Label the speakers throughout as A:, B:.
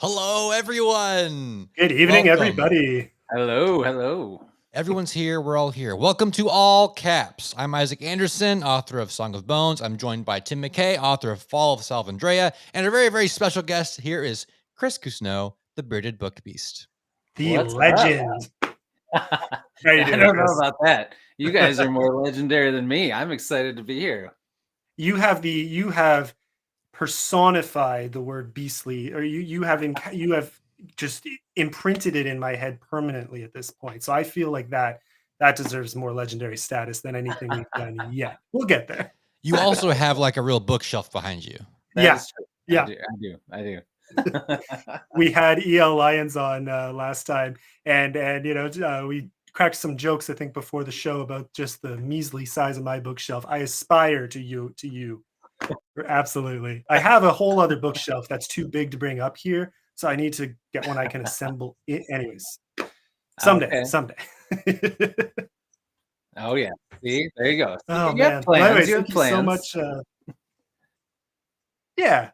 A: Hello, everyone.
B: Good evening,
A: Welcome.
B: everybody.
C: Hello.
A: Everyone's here. We're all here. Welcome to All Caps. I'm Isaac Anderson, author of Song of Bones. I'm joined by Tim McKay, author of Fall of Salvandrea. And a very, very special guest here is Chris Cousineau, the bearded book beast.
B: The
C: What's
B: legend.
C: I
B: doing,
C: don't
B: Chris?
C: know about that. You guys are more legendary than me. I'm excited to be here.
B: You have personified the word beastly, or you have just imprinted it in my head permanently at this point. So I feel like that deserves more legendary status than anything we've done yet. We'll get there.
A: You also have like a real bookshelf behind you.
C: That is true.
B: Yeah.
C: I do.
B: We had E.L. Lyons on last time, and we cracked some jokes, I think, before the show about just the measly size of my bookshelf. I aspire to you. Absolutely. I have a whole other bookshelf that's too big to bring up here, so I need to get one I can assemble. Anyways, someday.
C: Oh yeah. See, there you go.
B: Oh
C: you
B: man.
C: have plans.
B: Anyways,
C: you have
B: thank
C: plans.
B: you so much. Yeah,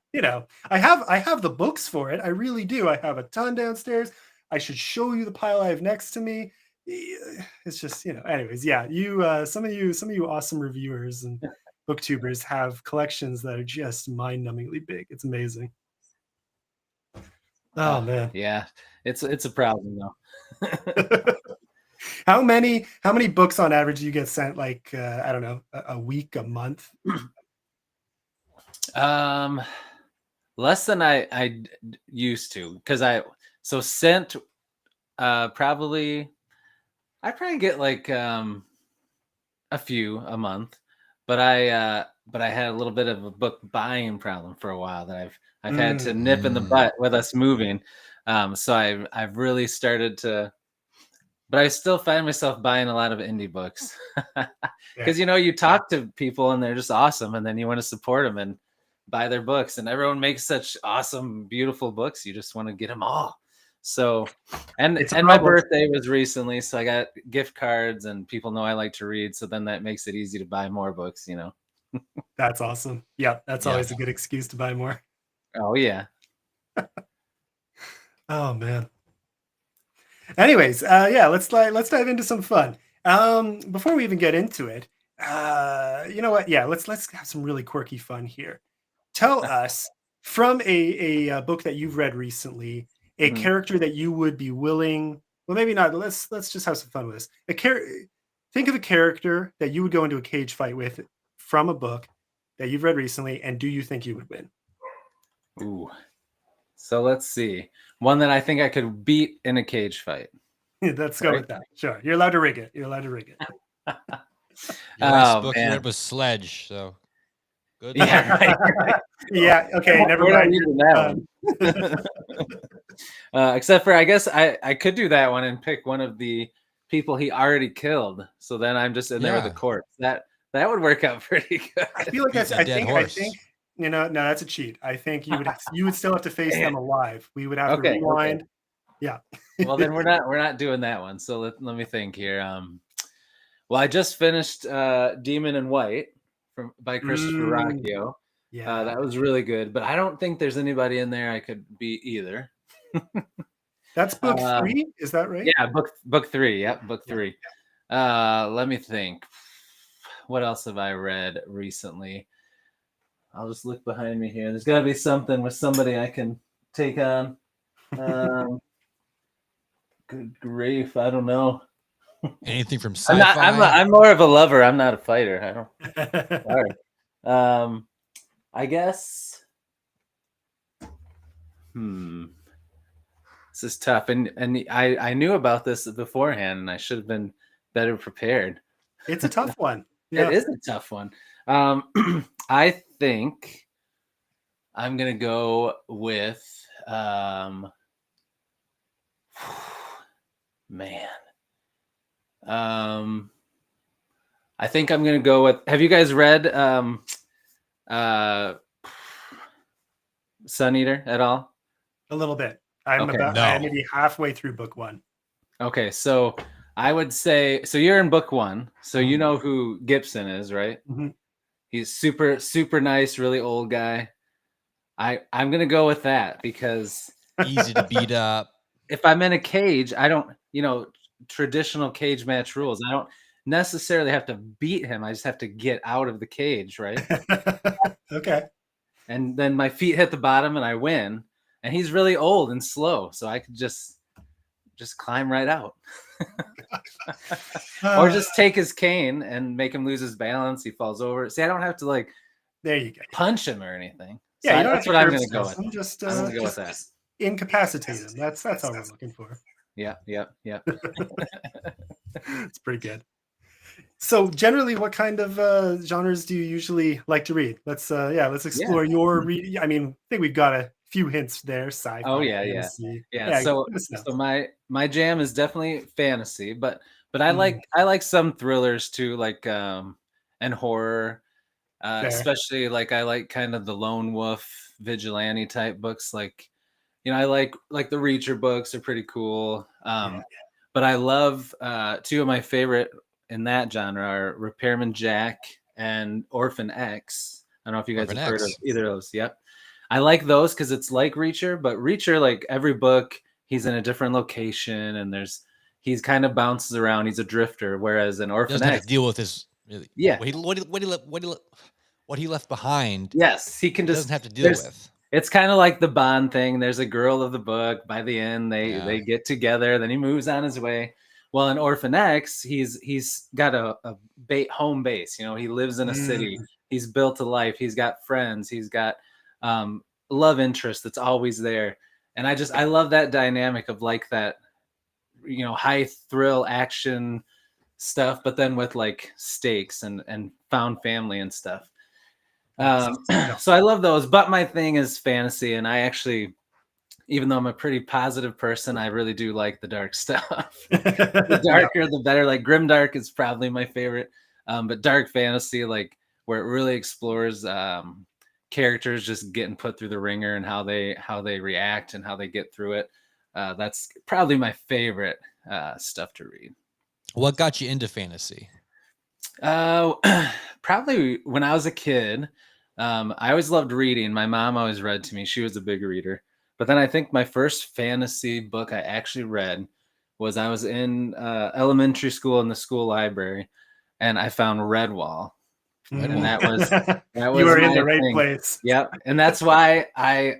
B: I have the books for it. I really do. I have a ton downstairs. I should show you the pile I have next to me. It's just, anyways, yeah, some of you awesome reviewers and booktubers have collections that are just mind-numbingly big. It's amazing. Oh man.
C: Yeah, it's a problem though.
B: How many books on average do you get sent? Like I don't know, a week, a month?
C: Less than I used to, because sent probably I probably get like a few a month, but I had a little bit of a book buying problem for a while that I've had to nip in the butt with us moving. So I've really started to, but I still find myself buying a lot of indie books because you talk to people and they're just awesome, and then you want to support them and buy their books, and everyone makes such awesome, beautiful books. You just want to get them all. So, and my birthday was recently, so I got gift cards, and people know I like to read, so then that makes it easy to buy more books.
B: That's awesome. Yeah, that's always a good excuse to buy more.
C: Oh yeah.
B: Oh man. Anyways, let's dive into some fun. Before we even get into it, you know what? Yeah, let's have some really quirky fun here. Tell us from a book that you've read recently, a character that you would be willing. Well, maybe not. Let's just have some fun with this. Think of a character that you would go into a cage fight with from a book that you've read recently, and do you think you would win?
C: Ooh. So let's see. One that I think I could beat in a cage fight.
B: Let's go with that. Sure. You're allowed to rig it.
A: The last book you read was Sledge, so good.
C: Yeah, right.
B: Yeah, okay, never mind.
C: That one. Except for, I guess I could do that one and pick one of the people he already killed. So then I'm just in there with a corpse. That would work out pretty good.
B: I feel like I think no, that's a cheat. I think you would still have to face them alive. We would have to rewind. Okay. Yeah.
C: Well, then we're not doing that one. So let me think here. Well, I just finished Demon in White by Christopher Rocchio. Yeah, that was really good. But I don't think there's anybody in there I could beat either.
B: That's book 3, is that right?
C: Yeah, book 3. Yep, book 3. Let me think. What else have I read recently? I'll just look behind me here. There's got to be something with somebody I can take on. Good grief, I don't know.
A: Anything from sci-fi?
C: I'm more of a lover. I'm not a fighter. Sorry. I guess. This is tough, and I knew about this beforehand, and I should have been better prepared.
B: It's a tough one. Yeah.
C: It is a tough one. I think I'm gonna go with man. I think I'm gonna go with. Have you guys read Sun Eater at all?
B: A little bit. I'm maybe halfway through book 1.
C: Okay, so I would say, so you're in book 1, so you know who Gibson is, right?
B: Mm-hmm.
C: He's super nice, really old guy. I'm gonna go with that because
A: Easy to beat up.
C: If I'm in a cage, I don't, traditional cage match rules. I don't necessarily have to beat him. I just have to get out of the cage, right?
B: Okay.
C: And then my feet hit the bottom and I win. And he's really old and slow, so I could just climb right out. Or just take his cane and make him lose his balance. He falls over. See, I don't have to like
B: There you go.
C: punch him or anything.
B: Yeah,
C: So
B: you don't
C: that's
B: have to
C: what I'm
B: curb
C: going to go
B: stomp
C: with.
B: him, just
C: I'm gonna go with that.
B: just incapacitate him. That's all we're looking for.
C: Yeah.
B: It's pretty good. So generally, what kind of genres do you usually like to read? Let's explore your read. I mean, I think we've got a few hints there. Sci-fi,
C: Oh yeah.
B: fantasy.
C: So
B: give us notes.
C: my jam is definitely fantasy, but I like some thrillers too, like and horror.
B: Fair.
C: Especially like I like kind of the lone wolf vigilante type books, like I like the Reacher books are pretty cool. But I love two of my favorite in that genre are Repairman Jack and Orphan X. I don't know if you guys
A: Orphan
C: have heard of
A: X.
C: either of those. Yep. I like those because it's like Reacher, but Reacher, like every book, he's in a different location and he's kind of bounces around. He's a drifter, whereas in Orphan
A: Doesn't have
C: X,
A: to deal with his what he left behind.
C: yes, he can
A: He
C: just
A: doesn't have to deal with.
C: It's kind of like the Bond thing. There's a girl of the book. By the end, they get together. Then he moves on his way. Well, in Orphan X, he's got a home base. He lives in a city. He's built a life. He's got friends. He's got love interest that's always there. And I love that dynamic of like that, high thrill action stuff, but then with like stakes and found family and stuff. So I love those, but my thing is fantasy, and I actually, even though I'm a pretty positive person, I really do like the dark stuff. The darker, the better. Like grimdark is probably my favorite, but dark fantasy, like where it really explores characters just getting put through the ringer and how they react and how they get through it. That's probably my favorite stuff to read.
A: What got you into fantasy?
C: Probably when I was a kid. I always loved reading. My mom always read to me. She was a big reader. But then I think my first fantasy book I actually read was I was in elementary school in the school library, and I found Redwall. And that was
B: you were in the right place.
C: Yep. And that's why I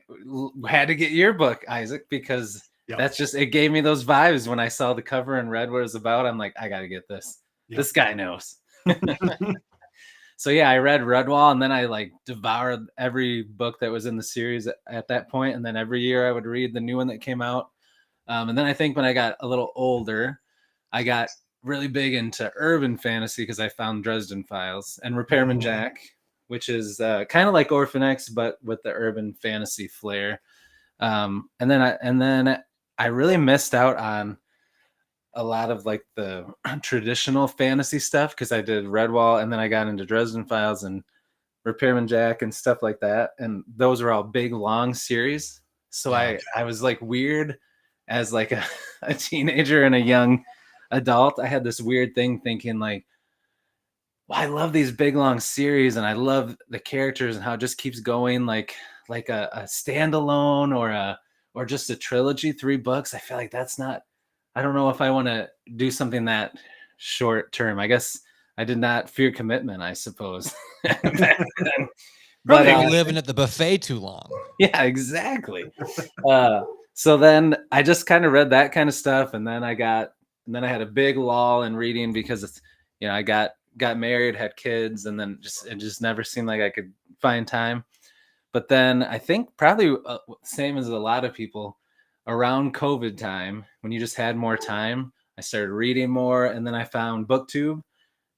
C: had to get your book, Isaac, because that's just, it gave me those vibes when I saw the cover and read what it was about. I'm like, I got to get this. This guy knows. So yeah, I read Redwall, and then I like devoured every book that was in the series at that point. And then every year I would read the new one that came out. And then I think when I got a little older, I got really big into urban fantasy because I found Dresden Files and Repairman Jack, which is kind of like Orphan X, but with the urban fantasy flair. And then I really missed out on a lot of like the traditional fantasy stuff because I did Redwall, and then I got into Dresden Files and Repairman Jack and stuff like that. And those are all big, long series. So I was like weird as like a teenager and a young adult. I had this weird thing thinking like, well, I love these big, long series, and I love the characters and how it just keeps going like a standalone or just a trilogy, 3 books. I feel like that's not, I don't know if I want to do something that short term. I guess I did not fear commitment, I suppose.
A: But living at the buffet too long.
C: Yeah, exactly. So then I just kind of read that kind of stuff, and then I had a big lull in reading because it's, I got married, had kids, and then it just never seemed like I could find time. But then I think probably same as a lot of people, around COVID time, when you just had more time, I started reading more, and then I found BookTube,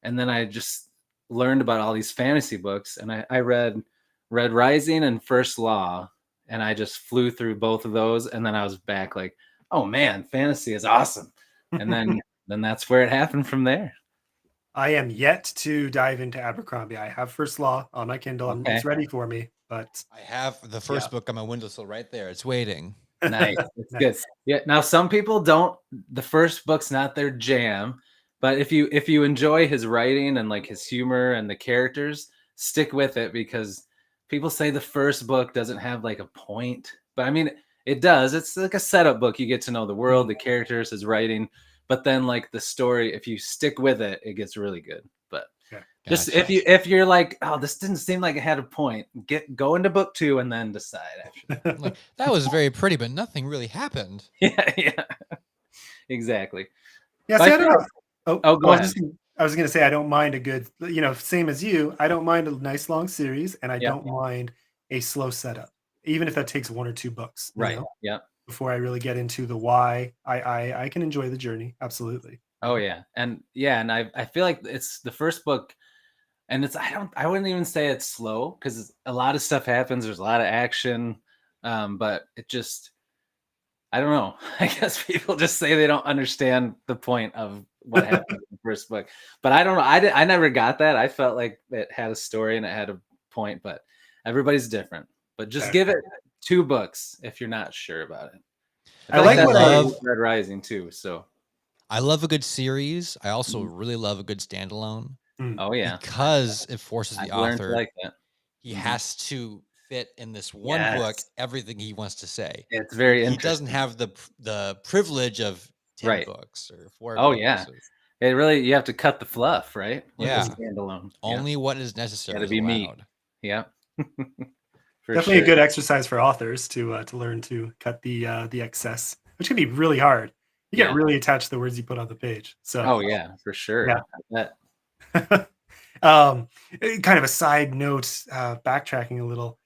C: and then I just learned about all these fantasy books, and I read Red Rising and First Law, and I just flew through both of those, and then I was back like, oh man, fantasy is awesome. And then that's where it happened from there.
B: I am yet to dive into Abercrombie. I have First Law on my Kindle, and it's ready for me. But
A: I have the first book on my windowsill right there. It's waiting.
C: Nice. It's good. Yeah. Now some people don't. The first book's not their jam, but if you enjoy his writing and like his humor and the characters, stick with it because people say the first book doesn't have like a point. But I mean, It does. It's like a setup book. You get to know the world, the characters, his writing, but then like the story, if you stick with it, it gets really good. But
B: Okay.
C: just
A: Gotcha.
C: if you're like, oh, this didn't seem like it had a point, go into book 2 and then decide after.
A: Like, that was very pretty, but nothing really happened.
C: Yeah, exactly.
B: Yeah,
C: But
B: see,
C: I
B: I don't
C: feel
B: know.
C: like-
B: Oh,
C: oh, go
B: I was
C: ahead.
B: I was gonna say I don't mind a good, same as you. I don't mind a nice long series, and I
C: Yeah.
B: don't mind a slow setup, even if that takes 1 or 2 books.
C: Right. Yeah.
B: Before I really get into the why. I can enjoy the journey. Absolutely.
C: Oh yeah. And I feel like it's the first book, and I wouldn't even say it's slow because a lot of stuff happens. There's a lot of action. But it just, I don't know. I guess people just say they don't understand the point of what happened in the first book. But I don't know. I never got that. I felt like it had a story and it had a point, but everybody's different. But just
B: Fair.
C: give it 2 books if you're not sure about it.
B: I
C: feel
B: like
C: that's
B: what
C: how
B: I-
C: it is with Red Rising too. So
A: I love a good series. I also
C: Mhm.
A: really love a good standalone
C: oh yeah,
A: because it forces the
C: I've learned to
A: author.
C: like that.
A: He
C: Mhm.
A: has to fit in this one book
C: Yes.
A: everything he wants to say.
C: It's very
A: He
C: interesting.
A: doesn't have the privilege of 10
C: Right.
A: books or 4
C: Oh
A: books.
C: yeah. It really, you have to cut the fluff, right? With
A: Yeah.
C: a standalone.
A: Only what is necessary
C: Gotta
A: is
C: be meat.
A: allowed.
C: Yeah. For
B: Definitely
C: sure.
B: a good exercise for authors to learn to cut the excess, which can be really hard. You get
C: Yeah.
B: really attached to the words you put on the page. So
C: Oh yeah, for sure.
B: Yeah.
C: I bet.
B: kind of a side note, backtracking a little.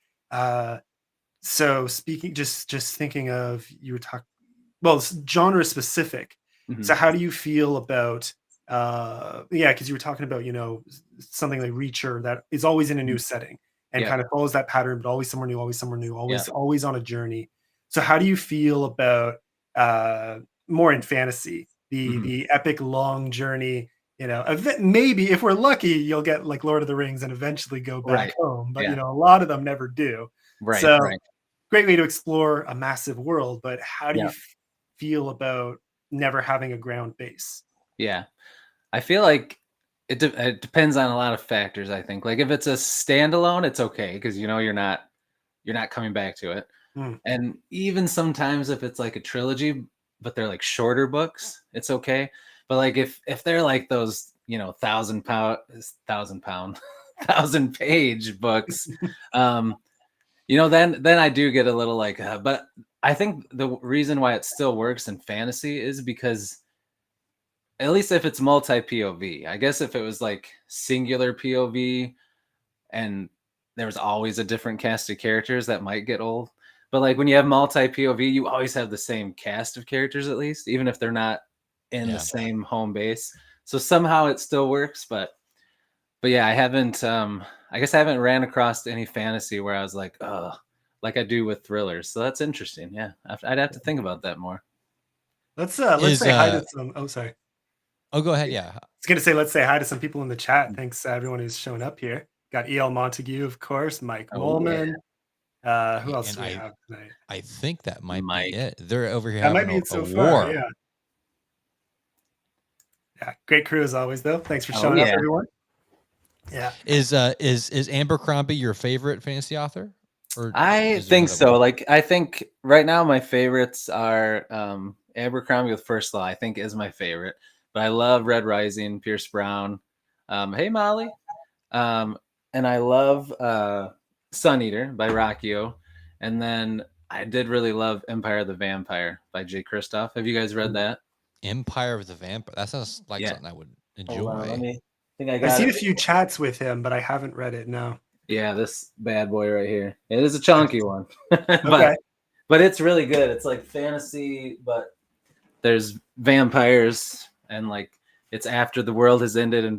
B: So speaking, just thinking of, you were talking, well, genre specific.
C: Mhm.
B: So how do you feel about because you were talking about, something like Reacher that is always in a new setting and
C: Yeah.
B: kind of follows that pattern, but always somewhere new, always somewhere new, always
C: Yeah.
B: always on a journey. So how do you feel about more in fantasy,
C: Mhm.
B: the epic long journey? Maybe if we're lucky, you'll get like Lord of the Rings and eventually go back
C: Right.
B: home, but
C: Yeah.
B: a lot of them never do.
C: Right.
B: So
C: Right.
B: great way to explore a massive world, but how do
C: Yeah.
B: you feel about never having a ground base?
C: Yeah. I feel like it depends on a lot of factors, I think. Like if it's a standalone, it's okay because you're not coming back to it.
B: Hmm.
C: And even sometimes if it's like a trilogy, but they're like shorter books, it's okay. But like if they're like those, 1,000 pound, 1,000 page books, then I do get a little like, but I think the reason why it still works in fantasy is because at least if it's multi POV, I guess if it was like singular POV and there was always a different cast of characters, that might get old. But like when you have multi POV, you always have the same cast of characters, at least, even if they're not in
A: Yeah.
C: the same home base. So somehow it still works. But yeah, I guess I haven't ran across any fantasy where I was like, oh, like I do with thrillers. So that's interesting. Yeah. I'd have to think about that more.
B: Let's
A: Is
B: say hi to some. Oh, sorry.
A: Oh, go ahead. Yeah.
B: I was gonna say let's say hi to some people in the chat. Thanks everyone who's shown up here. Got E.L. Montague, of course, Mike
C: Oh, yeah.
B: Molman. Who else
A: And
B: do we have tonight?
A: I think that might
C: Mike.
A: be it. They're over here
B: That might
A: having
B: be it
A: a
B: so
A: war.
B: far. Yeah. Yeah. Great crew as always, though. Thanks for
C: Oh,
B: showing up,
C: yeah.
B: everyone. Yeah.
A: Is Abercrombie your favorite fantasy author? Or
C: I
A: is there
C: think
A: another
C: so.
A: one?
C: Like I think right now my favorites are Abercrombie with First Law, I think is my favorite. But I love Red Rising, Pierce Brown. Hey Molly. And I love Sun Eater by Rockio. And then I did really love Empire of the Vampire by Jay Kristoff. Have you guys read that?
A: Empire of the Vampire. That sounds like
C: Yeah.
A: something I would
C: Hold on, let
A: enjoy.
C: me think I
B: I've
C: got
B: seen
C: it.
B: a few chats with him, but I haven't read it. No.
C: Yeah, this bad boy right here. It is a chunky one.
B: Okay.
C: But it's really good. It's like fantasy, but there's vampires and like it's after the world has ended and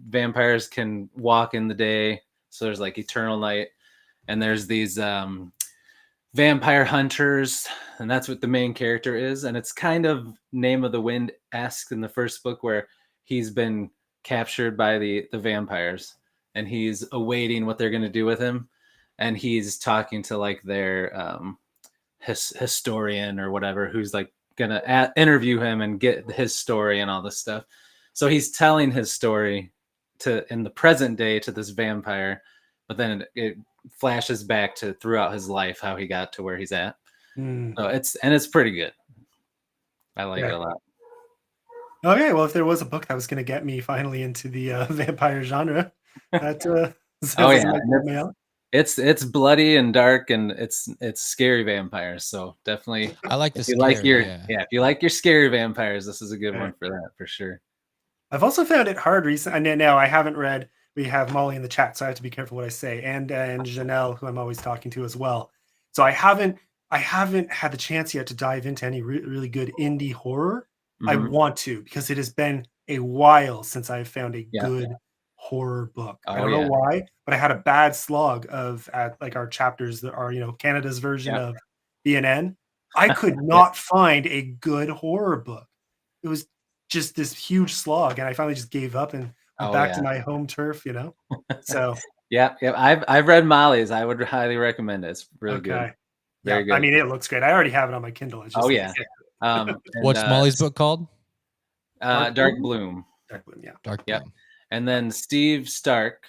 C: vampires can walk in the day. So there's like eternal night and there's these vampire hunters, and that's what the main character is. And it's kind of Name of the Wind-esque in the first book where he's been captured by the vampires and he's awaiting what they're going to do with him. And he's talking to like their historian or whatever, who's like going to interview him and get his story and all this stuff. So he's telling his story in the present day to this vampire, but then it flashes back to throughout his life, how he got to where he's at.
B: Mm.
C: So it's pretty good. I like it
B: Yeah.
C: a lot.
B: Okay, well, if there was a book that was going to get me finally into the vampire genre, that
C: Oh
B: sounds like it
C: yeah,
B: might
C: and
B: be up my alley.
C: it's bloody and dark, and it's scary vampires. So definitely,
A: I like the
C: if you like
A: scary, yeah.
C: if you like your scary vampires, this is a good
B: Yeah.
C: one for that for sure.
B: I've also found it hard recently. And now I haven't read. We have Molly in the chat, so I have to be careful what I say, and Janelle, who I'm always talking to as well. So I haven't had the chance yet to dive into any really good indie horror. I
C: Mhm.
B: want to, because it has been a while since I've found a
C: Yeah.
B: good horror book. I
C: Oh
B: don't know
C: yeah.
B: why, but I had a bad slog of at like our chapters that are Canada's version
C: Yep.
B: of BNN. I could
C: Yeah.
B: not find a good horror book. It was just this huge slog, and I finally just gave up and went
C: Oh
B: back to
C: yeah.
B: my home turf. So
C: Yeah. Yeah. I've read Molly's. I would highly recommend it. It's really good.
B: okay, yeah.
C: Very
B: I
C: good.
B: mean, it looks great. I already have it on my Kindle. It's
C: Oh
B: just like
C: yeah. And
A: What's Molly's book called?
C: Dark Bloom.
B: Dark Bloom, yeah.
A: Dark
C: Yep.
A: Bloom.
C: And then Steve Stark,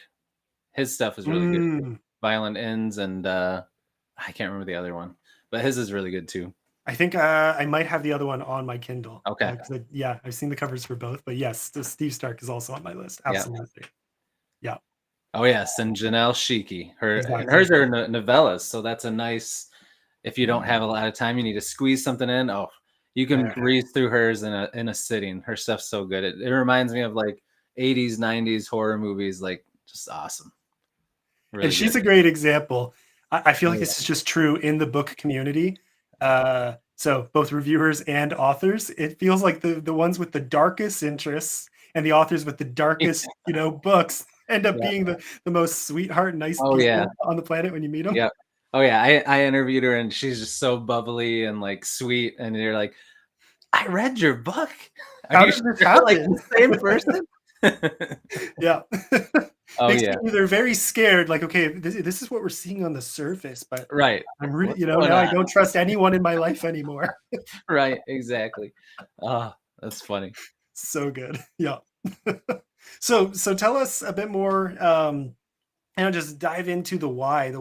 C: his stuff is really good.
B: Mm,
C: Violent Ends and I can't remember the other one, but his is really good too.
B: I think I might have the other one on my Kindle.
C: Okay.
B: Yeah, I've seen the covers for both, but yes, the Steve Stark is also on my list.
C: Yeah.
B: Absolutely. Yeah.
C: Oh yes, and Janelle Shiki.
B: Exactly.
C: Hers are novellas, so that's a nice. If you don't have a lot of time, you need to squeeze something in. Oh, you can
B: Yeah.
C: read through hers in a sitting. Her stuff's so good. It reminds me of like 80s, 90s horror movies, like just awesome. Really
B: And she's
C: good.
B: a great example. I feel
C: Oh,
B: like
C: yeah.
B: this is just true in the book community. So both reviewers and authors, it feels like the ones with the darkest interests and the authors with the darkest, books end up
C: Yeah.
B: being the most sweetheart, nice
C: Oh yeah.
B: people on the planet when you meet them.
C: Yeah. Oh yeah. I interviewed her and she's just so bubbly and like sweet. And you're like, I read your book. Are
B: How
C: you
B: does this
C: sure? Like
B: happen?
C: the same person?
B: Yeah.
C: Oh
B: Makes
C: yeah.
B: me either very scared, like, okay, this is what we're seeing on the surface, but
C: Right.
B: I'm really,
C: What's going
B: now I
C: on?
B: don't trust anyone in my life anymore.
C: Right. Exactly. Oh, that's funny.
B: So good. Yeah. So tell us a bit more, just dive into the why and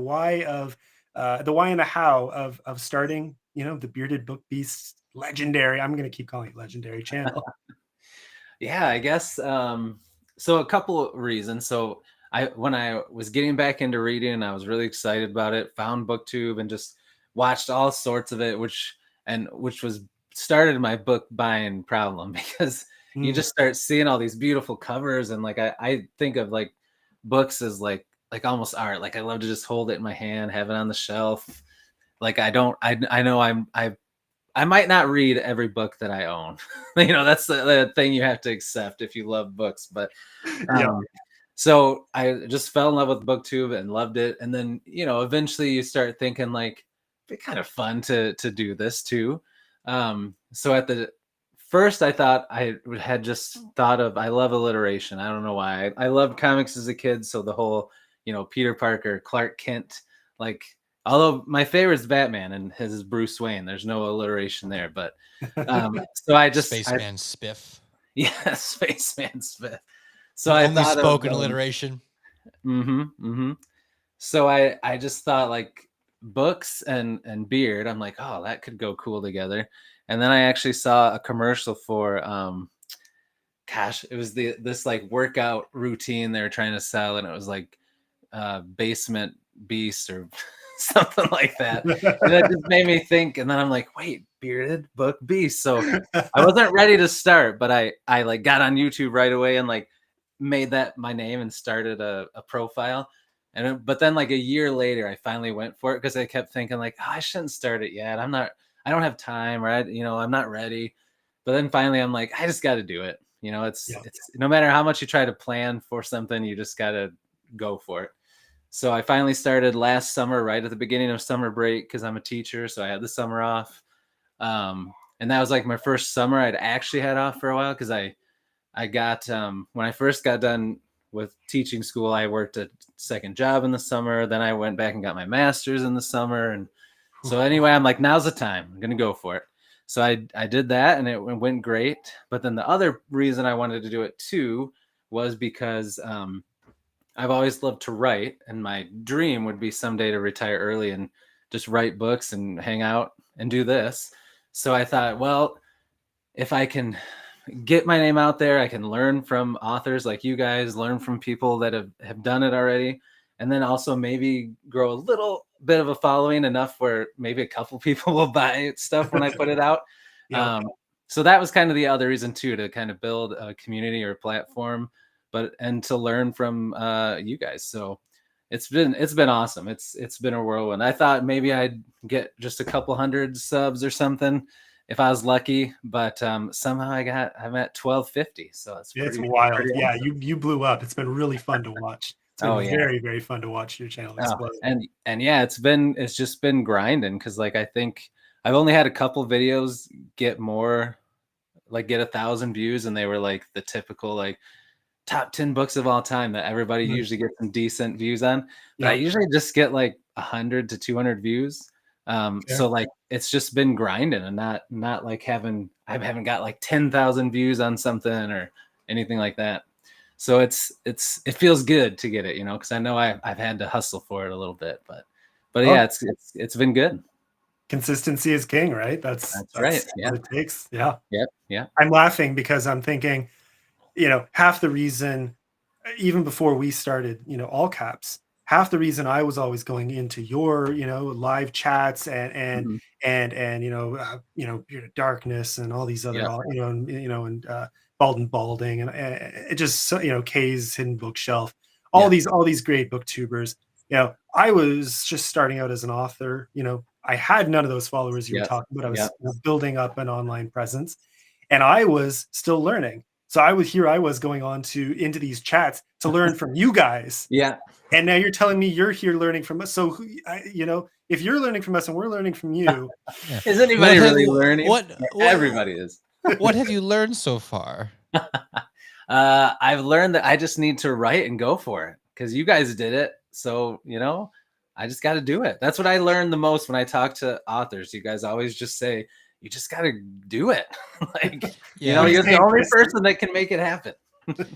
B: the how of starting, the Bearded Book Beast legendary, I'm going to keep calling it legendary channel.
C: Yeah, I guess so a couple of reasons. So when I was getting back into reading, I was really excited about it, found BookTube and just watched all sorts of it, which was started my book buying problem because you
B: Mm,
C: just start seeing all these beautiful covers and like I think of like books as like almost art. Like I love to just hold it in my hand, have it on the shelf. Like I know I might not read every book that I own. That's the thing you have to accept if you love books. But
B: yeah.
C: so I just fell in love with BookTube and loved it. And then, eventually you start thinking like, it'd be kind of fun to do this too. So at the first, I thought I had just thought of, I love alliteration. I don't know why. I loved comics as a kid. So the whole, Peter Parker, Clark Kent, like, although my favorite is Batman and his is Bruce Wayne. There's no alliteration there, but so
A: Spaceman Spiff.
C: yeah, Spaceman Smith. So
A: The
C: I
A: only
C: thought
A: spoken
C: of
A: alliteration.
C: So I just thought like books and beard. I'm like, oh, that could go cool together. And then I actually saw a commercial for gosh, it was this like workout routine they were trying to sell, and it was like basement beast or something like that. And that just made me think. And then I'm like, wait, bearded book beast. So I wasn't ready to start, but I like got on YouTube right away and like made that my name and started a profile. But then like a year later, I finally went for it because I kept thinking like, oh, I shouldn't start it yet. I don't have time, or I'm not ready. But then finally I'm like, I just got to do it. It's no matter how much you try to plan for something, you just got to go for it. So I finally started last summer, right at the beginning of summer break, because I'm a teacher. So I had the summer off. And that was like my first summer I'd actually had off for a while, because I got when I first got done with teaching school, I worked a second job in the summer. Then I went back and got my master's in the summer. And so anyway, I'm like, now's the time. I'm going to go for it. So I did that and it went great. But then the other reason I wanted to do it too was because I've always loved to write. And my dream would be someday to retire early and just write books and hang out and do this. So I thought, well, if I can get my name out there, I can learn from authors like you guys, learn from people that have done it already, and then also maybe grow a little bit of a following, enough where maybe a couple people will buy stuff when I put it out.
B: Yeah.
C: So that was kind of the other reason too, to kind of build a community or platform, and to learn from you guys. So it's been awesome. It's been a whirlwind. I thought maybe I'd get just a couple hundred subs or something if I was lucky, but somehow I'm at 1250. So it's
B: It's
C: pretty
B: wild.
C: pretty
B: Yeah,
C: awesome.
B: you blew up. It's been really fun to watch. It's been
C: Oh yeah.
B: very, very fun to watch your channel explode.
C: And yeah, it's just been grinding, because like I think I've only had a couple videos get 1,000 views, and they were like the typical like top 10 books of all time that everybody
B: Mhm.
C: usually gets some decent views on. But I
B: Yeah.
C: usually just get like 100 to 200 views. So like it's just been grinding, and not like I haven't got like 10,000 views on something or anything like that. So it feels good to get it, because I know I've had to hustle for it a little bit, but yeah, it's been good.
B: Consistency is king, right?
C: That's right. Yeah.
B: what it takes. Yeah.
C: Yep. Yeah.
B: I'm laughing because I'm thinking, half the reason, even before we started, all caps, half the reason I was always going into your, live chats and
C: Mhm.
B: your darkness and all these other,
C: Yeah.
B: and Balding and it just, Kay's Hidden Bookshelf,
C: Yeah.
B: all these great booktubers. I was just starting out as an author. I had none of those followers you were
C: Yep.
B: talking about. I was
C: Yep.
B: building up an online presence, and I was still learning. So I was going on into these chats to learn from you guys.
C: Yeah.
B: And now you're telling me you're here learning from us. So, if you're learning from us and we're learning from you,
C: Is anybody
A: What have-
C: really learning?
A: what-
C: Everybody is.
A: What have you learned so far?
C: I've learned that I just need to write and go for it, because you guys did it. So, I just got to do it. That's what I learned the most when I talk to authors. You guys always just say, you just got to do it. Like,
A: Yeah.
C: you're the only person that can make it happen.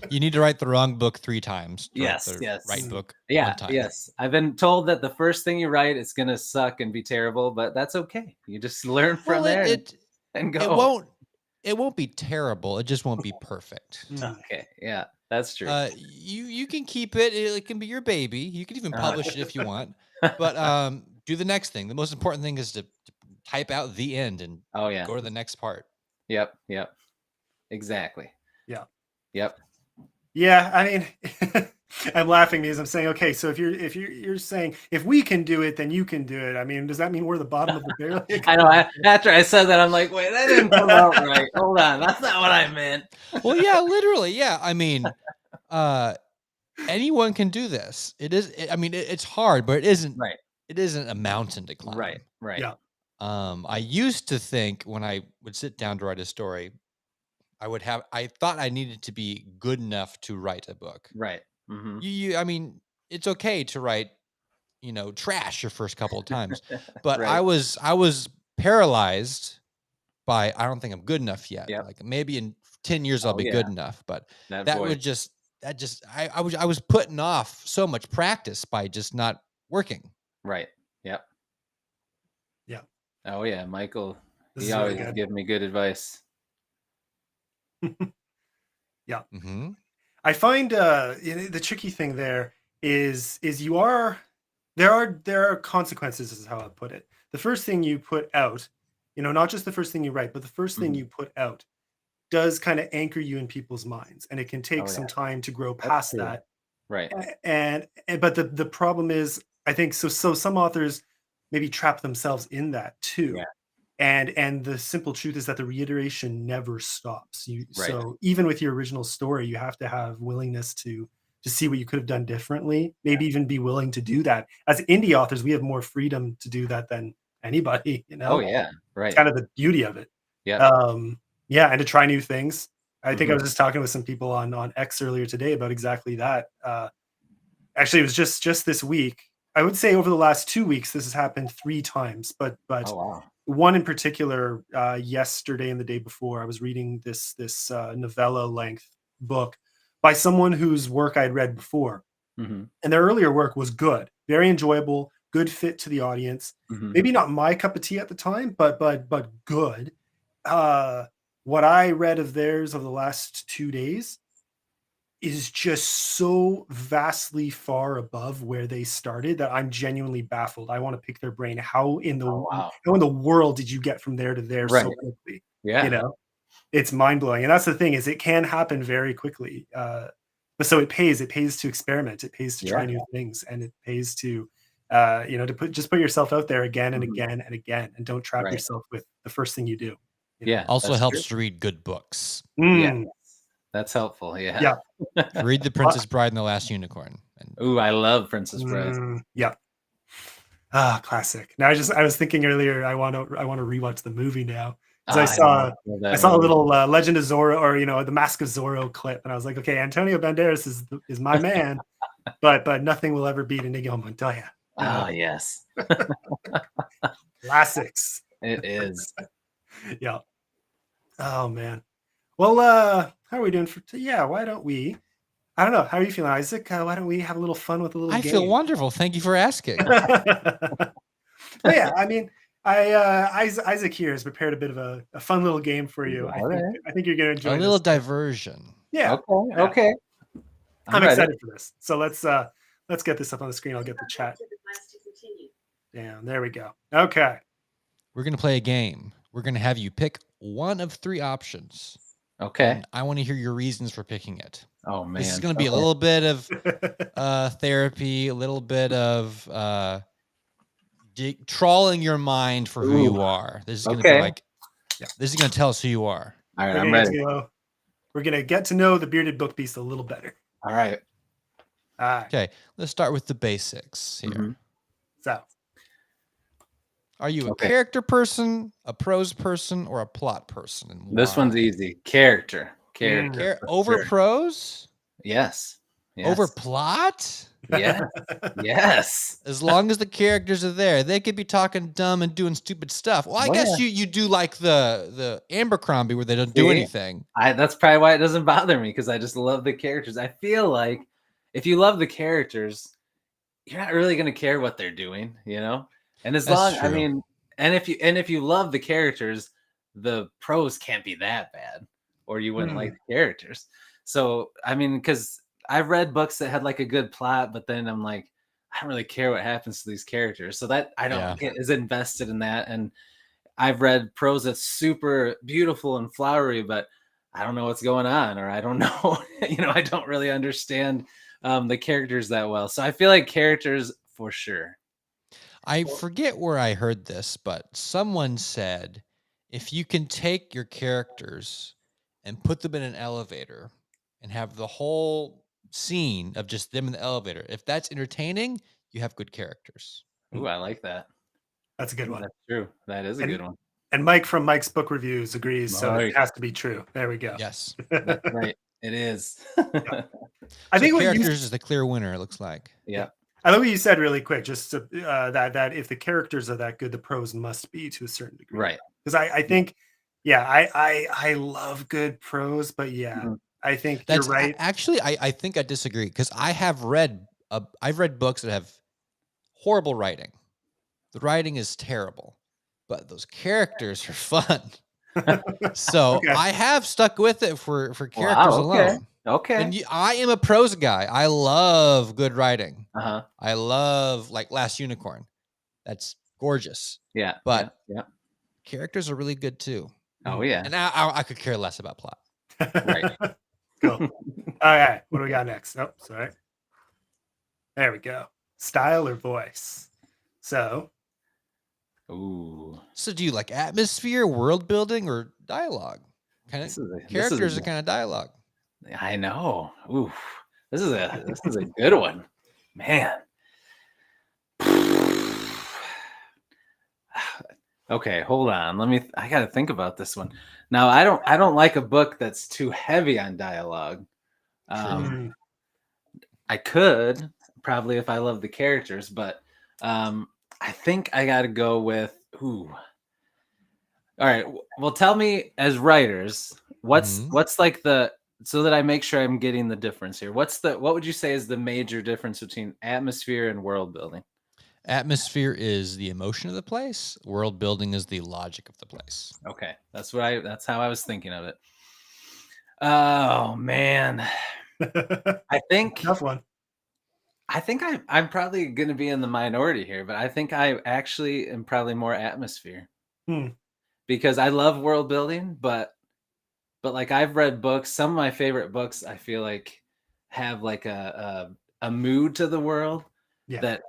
A: You need to write the wrong book 3 times. to write
C: Yes,
A: the
C: yes.
A: right book
C: Yeah,
A: 1 time.
C: yes. I've been told that the first thing you write is going to suck and be terrible, but that's okay. You just learn from
A: Well,
C: there and go.
A: it won't be terrible. It just won't be perfect.
C: Okay, yeah, that's true.
A: You can keep it. It can be your baby. You can even publish it if you want. But do the next thing. The most important thing is to type out the end and
C: Oh yeah.
A: go to the next part.
C: Yep. Exactly.
B: Yeah.
C: Yep.
B: Yeah, I mean, I'm laughing because I'm saying, okay, so if you're saying if we can do it, then you can do it. I mean, does that mean we're the bottom of the barrel?
C: I know. After I said that, I'm like, wait, that didn't come out right. Hold on, that's not what I meant.
A: Well, yeah, literally, yeah. I mean, anyone can do this. It's hard, but it isn't.
C: Right.
A: It isn't a mountain to climb.
C: Right.
B: Yeah.
A: I used to think when I would sit down to write a story, I thought I needed to be good enough to write a book.
C: Right. Mm-hmm.
A: I mean, it's okay to write, trash your first couple of times, but
C: Right.
A: I was paralyzed by, I don't think I'm good enough yet.
C: Yep.
A: Like maybe in 10 years I'll be
C: yeah.
A: good enough, but
C: That voice.
A: I was putting off so much practice by just not working.
C: Right. Yep.
B: Yeah.
C: Oh yeah, Michael.
B: This
C: He
B: is really
C: always
B: good.
C: give me good advice.
B: Yeah.
A: Mm-hmm.
B: I find the tricky thing there is there are consequences, is how I put it. The first thing you put out, not just the first thing you write, but the first thing
C: Mhm.
B: you put out does kind of anchor you in people's minds, and it can take
C: Oh,
B: some
C: yeah.
B: time to grow
C: That's
B: past
C: true.
B: that.
C: Right.
B: But the problem is, I think so some authors maybe trap themselves in that too.
C: Yeah.
B: And the simple truth is that the reiteration never stops.
C: Right.
B: So even with your original story, you have to have willingness to see what you could have done differently, maybe even be willing to do that. As indie authors, we have more freedom to do that than anybody,
C: Oh yeah. Right.
B: It's kind of the beauty of it.
C: Yeah.
B: Yeah, and to try new things. I think I
C: Mhm.
B: was just talking with some people on X earlier today about exactly that. Actually, it was just this week. I would say over the last 2 weeks, this has happened 3 times, but
C: Oh wow.
B: one in particular, yesterday and the day before, I was reading this novella length book by someone whose work I'd read before,
C: Mm-hmm.
B: and their earlier work was good, very enjoyable, good fit to the audience.
C: Mhm.
B: Maybe not my cup of tea at the time, but good. What I read of theirs over the last 2 days is just so vastly far above where they started that I'm genuinely baffled. I want to pick their brain.
C: Oh, wow.
B: How in the world did you get from there to there so
C: Right.
B: quickly?
C: Yeah.
B: You know, it's mind blowing, and that's the thing is it can happen very quickly. But so it pays. It pays to experiment. It pays to try
C: Yeah.
B: new things, and it pays to, to put yourself out there again and
C: Mhm.
B: again and again, and don't trap
C: Right.
B: yourself with the first thing you do. You know?
C: Yeah.
A: Also
C: that's
A: helps
C: true.
A: to read good books.
C: Yeah.
B: Mm,
C: That's helpful. Yeah.
B: yeah.
A: Read The Princess Bride and the Last Unicorn. And
C: Ooh, I love Princess Bride.
B: Yeah. Ah, classic. Now I was thinking earlier I want to rewatch the movie now because
C: love
B: I
C: that
B: saw a
C: movie.
B: little Legend of Zorro or the Mask of Zorro clip and I was like, okay, Antonio Banderas is my man, but nothing will ever beat Inigo Montoya. You know?
C: Oh, yes.
B: Classics.
C: It is.
B: Yeah. Oh man. Well, how are we doing for? Yeah. Why don't we? I don't know. How are you feeling, Isaac? Why don't we have a little fun with a little
A: I
B: game?
A: feel wonderful. Thank you for asking.
B: Well, yeah, I mean, Isaac here has prepared a bit of a fun little game for you.
C: All right.
B: I think you're gonna enjoy
A: A little
B: this.
A: diversion.
B: Yeah,
C: Okay.
B: yeah.
C: Okay.
B: I'm
C: ready.
B: excited for this. So let's get this up on the screen. I'll get the chat down. There we go. Okay.
A: We're going to play a game. We're going to have you pick one of 3 options.
C: Okay.
A: And I want to hear your reasons for picking it.
C: Oh man.
A: This is going to be a little bit of therapy, a little bit of trawling your mind for who you are. This is going to be like, this is going to tell us who you are.
C: All right. I'm ready.
B: We're gonna get to know the bearded book beast a little better.
C: All right.
B: All right.
A: Okay, let's start with the basics here.
C: Mhm.
B: So,
A: Are you a character person, a prose person, or a plot person? And
C: This one's
A: why?
C: easy. Character.
A: Over prose?
C: Yes.
A: Over plot?
C: Yes. Yes.
A: As long as the characters are there, they could be talking dumb and doing stupid stuff. Well, I guess you do like the Abercrombie where they don't do anything.
C: That's probably why it doesn't bother me, because I just love the characters. I feel like if you love the characters, you're not really going to care what they're doing, you know? And as long, I mean, and if you love the characters, the prose can't be that bad, or you wouldn't like the characters. So, I mean, because I've read books that had like a good plot, but then I'm like, I don't really care what happens to these characters. So that I don't get as invested in that. And I've read prose that's super beautiful and flowery, but I don't know what's going on, or I don't know, I don't really understand the characters that well. So I feel like characters for sure.
A: I forget where I heard this, but someone said if you can take your characters and put them in an elevator and have the whole scene of just them in the elevator, if that's entertaining, you have good characters.
C: Ooh, I like that.
B: That's a good one.
C: That's true. That is a good one.
B: And Mike from Mike's Book Reviews agrees, so it has to be true. There we go.
A: Yes.
C: That's right. It is.
B: I think
A: characters is the clear winner, it looks like.
C: Yeah.
B: I love what you said really quick, just to, that if the characters are that good, the prose must be to a certain degree.
C: Right.
B: Because I think, I love good prose, but I think you're right.
A: Actually, I think I disagree, because I've read books that have horrible writing. The writing is terrible, but those characters are fun. So I have stuck with it for characters alone.
C: Okay.
A: And I am a prose guy. I love good writing.
C: Uh-huh.
A: I love like Last Unicorn. That's gorgeous.
C: Yeah.
A: But
C: yeah.
A: Characters are really good too.
C: Oh yeah.
A: And I could care less about plot.
B: Right. Cool. All right. What do we got next? Oh, sorry. There we go. Style or voice. So.
C: Ooh.
A: So do you like atmosphere, world building, or dialogue? Characters are kind of dialogue.
C: I know. Ooh. This is a good one. Man. Okay, hold on. I got to think about this one. Now, I don't like a book that's too heavy on dialogue. I could probably if I love the characters, but I think I got to go with All right. Well, tell me as writers, what's like so that I make sure I'm getting the difference here. What would you say is the major difference between atmosphere and world building?
A: Atmosphere is the emotion of the place. World building is the logic of the place.
C: Okay, that's how I was thinking of it. Oh man, I think
B: Tough one.
C: I'm probably going to be in the minority here, but I think I actually am probably more atmosphere
B: Hmm.
C: because I love world building, but like I've read books. Some of my favorite books I feel like have like a mood to the world
B: Yeah.
C: that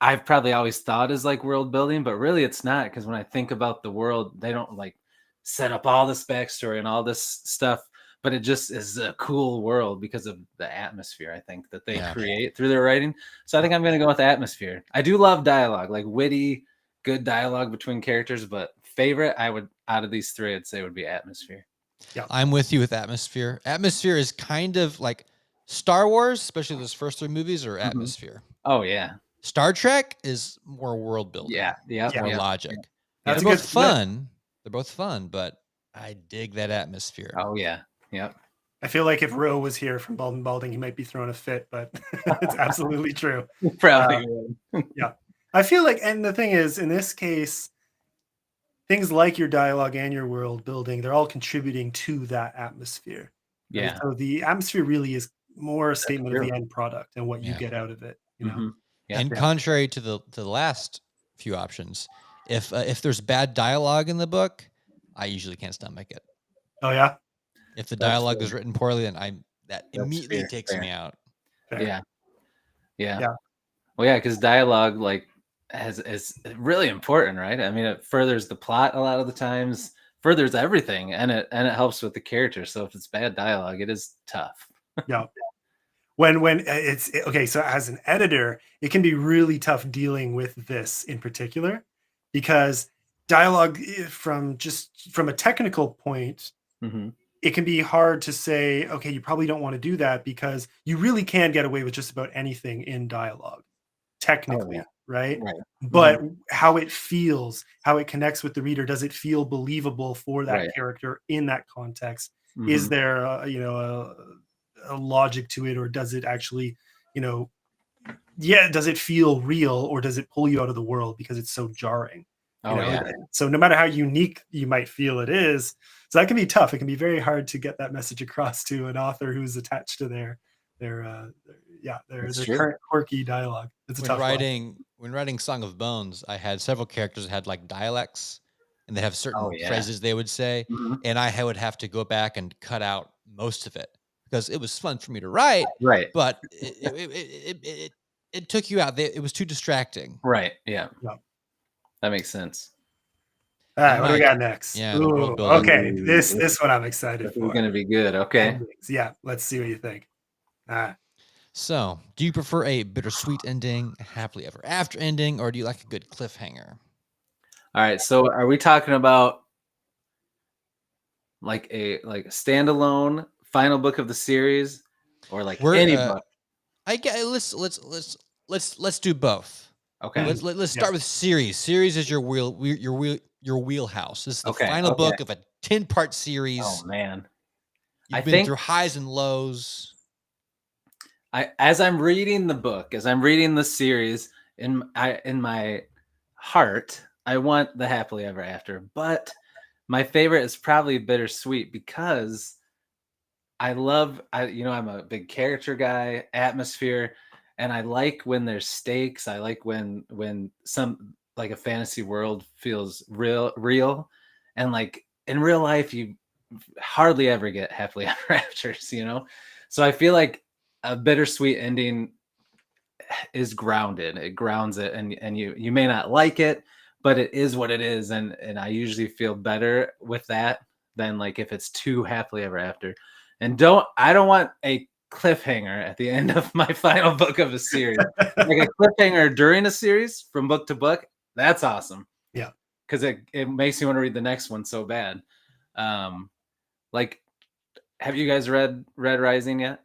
C: I've probably always thought is like world building, but really it's not, because when I think about the world, they don't like set up all this backstory and all this stuff, but it just is a cool world because of the atmosphere, I think, that they create through their writing. So I think I'm going to go with atmosphere. I do love dialogue, like witty, good dialogue between characters, but favorite out of these three, I'd say would be atmosphere.
B: Yeah.
A: I'm with you with atmosphere. Atmosphere is kind of like Star Wars, especially those first 3 movies, are atmosphere.
C: Oh yeah.
A: Star Trek is more world building. More logic.
B: That's
A: They're
B: a
A: both
B: good split.
A: fun. They're both fun, but I dig that atmosphere.
C: Oh yeah. Yep.
B: I feel like if Ro was here from Bald and Balding, he might be throwing a fit, but it's absolutely true.
C: Probably would.
B: Yeah. I feel like, and the thing is, in this case, things like your dialogue and your world building, they're all contributing to that atmosphere. Right?
C: Yeah.
B: So the atmosphere really is more a statement of
C: true.
B: the end product and what you
A: Yeah.
B: get out of it. You know?
C: Mhm. Yeah.
A: And contrary to the last few options, if there's bad dialogue in the book, I usually can't stomach it.
B: Oh yeah.
A: If the dialogue is written poorly, then that
C: That's
A: immediately
C: fair,
A: takes
C: fair.
A: me out.
B: Fair.
C: Yeah. Yeah.
B: Yeah.
C: Well, yeah, because dialogue like is really important, right? I mean, it furthers the plot a lot of the times, furthers everything, and it helps with the character. So if it's bad dialogue, it is tough.
B: Yeah. When it's okay, so as an editor, it can be really tough dealing with this in particular, because dialogue from a technical point,
C: Mhm.
B: it can be hard to say, okay, you probably don't want to do that, because you really can get away with just about anything in dialogue, technically, right?
C: Right.
B: But how it feels, how it connects with the reader, does it feel believable for that
C: Right.
B: character in that context? Is
C: Mhm.
B: there, a logic to it, or does it actually, does it feel real, or does it pull you out of the world because it's so jarring?
C: Oh yeah.
B: So no matter how unique you might feel it is, so that can be tough. It can be very hard to get that message across to an author who's attached to their
C: That's true.
B: current quirky dialogue. It's a tough one.
A: When writing Song of Bones, I had several characters that had like dialects, and they have certain
C: Oh, yeah.
A: phrases they would say,
C: Mhm.
A: and I would have to go back and cut out most of it because it was fun for me to write,
C: Right.
A: but it took you out. It was too distracting.
C: Right. Yeah.
B: Yeah.
C: That makes sense.
B: All right, what do we
A: Mike,
B: got next?
A: yeah, the world building.
B: Okay, this
C: Ooh.
B: one I'm excited
C: This is
B: for.
C: going to be good. Okay.
B: Yeah, let's see what you think.
A: So, do you prefer a bittersweet ending, a happily ever after ending, or do you like a good cliffhanger?
C: All right. So are we talking about like a standalone final book of the series, or like any book?
A: I get. Let's do both.
C: Okay.
A: Let's start with series. Series is your wheelhouse. This is the final book of a 10-part series.
C: Oh man.
A: You've been through highs and lows.
C: As I'm reading the book, as I'm reading the series, in my heart, I want the happily ever after, but my favorite is probably bittersweet, because I'm a big character guy, atmosphere, and I like when there's stakes. I like when some, like, a fantasy world feels real, and like in real life you hardly ever get happily ever afters, So I feel like a bittersweet ending is grounded. It grounds it, and you may not like it, but it is what it is, and I usually feel better with that than like if it's too happily ever after. And I don't want a cliffhanger at the end of my final book of a series. Like a cliffhanger during a series from book to book, that's awesome.
B: Yeah,
C: because it makes me want to read the next one so bad. Like, have you guys read Red Rising yet?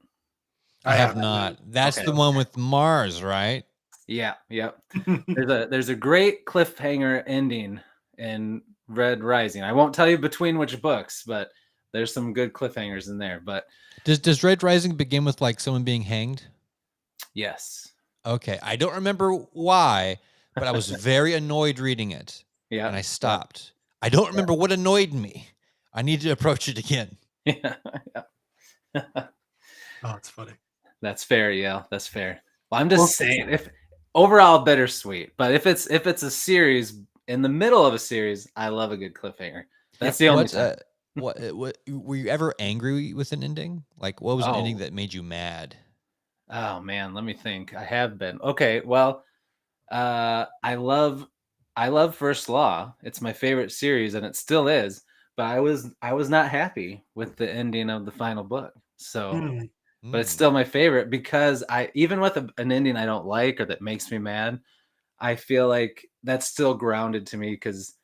A: I have not. That's the one with Mars, right?
C: Yeah, yep. There's a great cliffhanger ending in Red Rising. I won't tell you between which books, but there's some good cliffhangers in there. But
A: does Red Rising begin with like someone being hanged?
C: Yes.
A: Okay, I don't remember why, but I was very annoyed reading it,
C: Yeah.
A: and I stopped. I don't remember what annoyed me. I need to approach it again.
C: Yeah.
B: Oh, it's funny.
C: That's fair. Yeah, that's fair. Well, I'm just saying, if overall bittersweet, but if it's a series in the middle of a series, I love a good cliffhanger. That's the only time.
A: What were you ever angry with an ending? Like, what was an ending
C: Oh.
A: that made you mad?
C: Oh man, let me think. I have been. Okay, well, I love First Law. It's my favorite series and it still is, but I was not happy with the ending of the final book. So, but it's
A: Mm.
C: still my favorite because I even with an ending I don't like or that makes me mad, I feel like that's still grounded to me because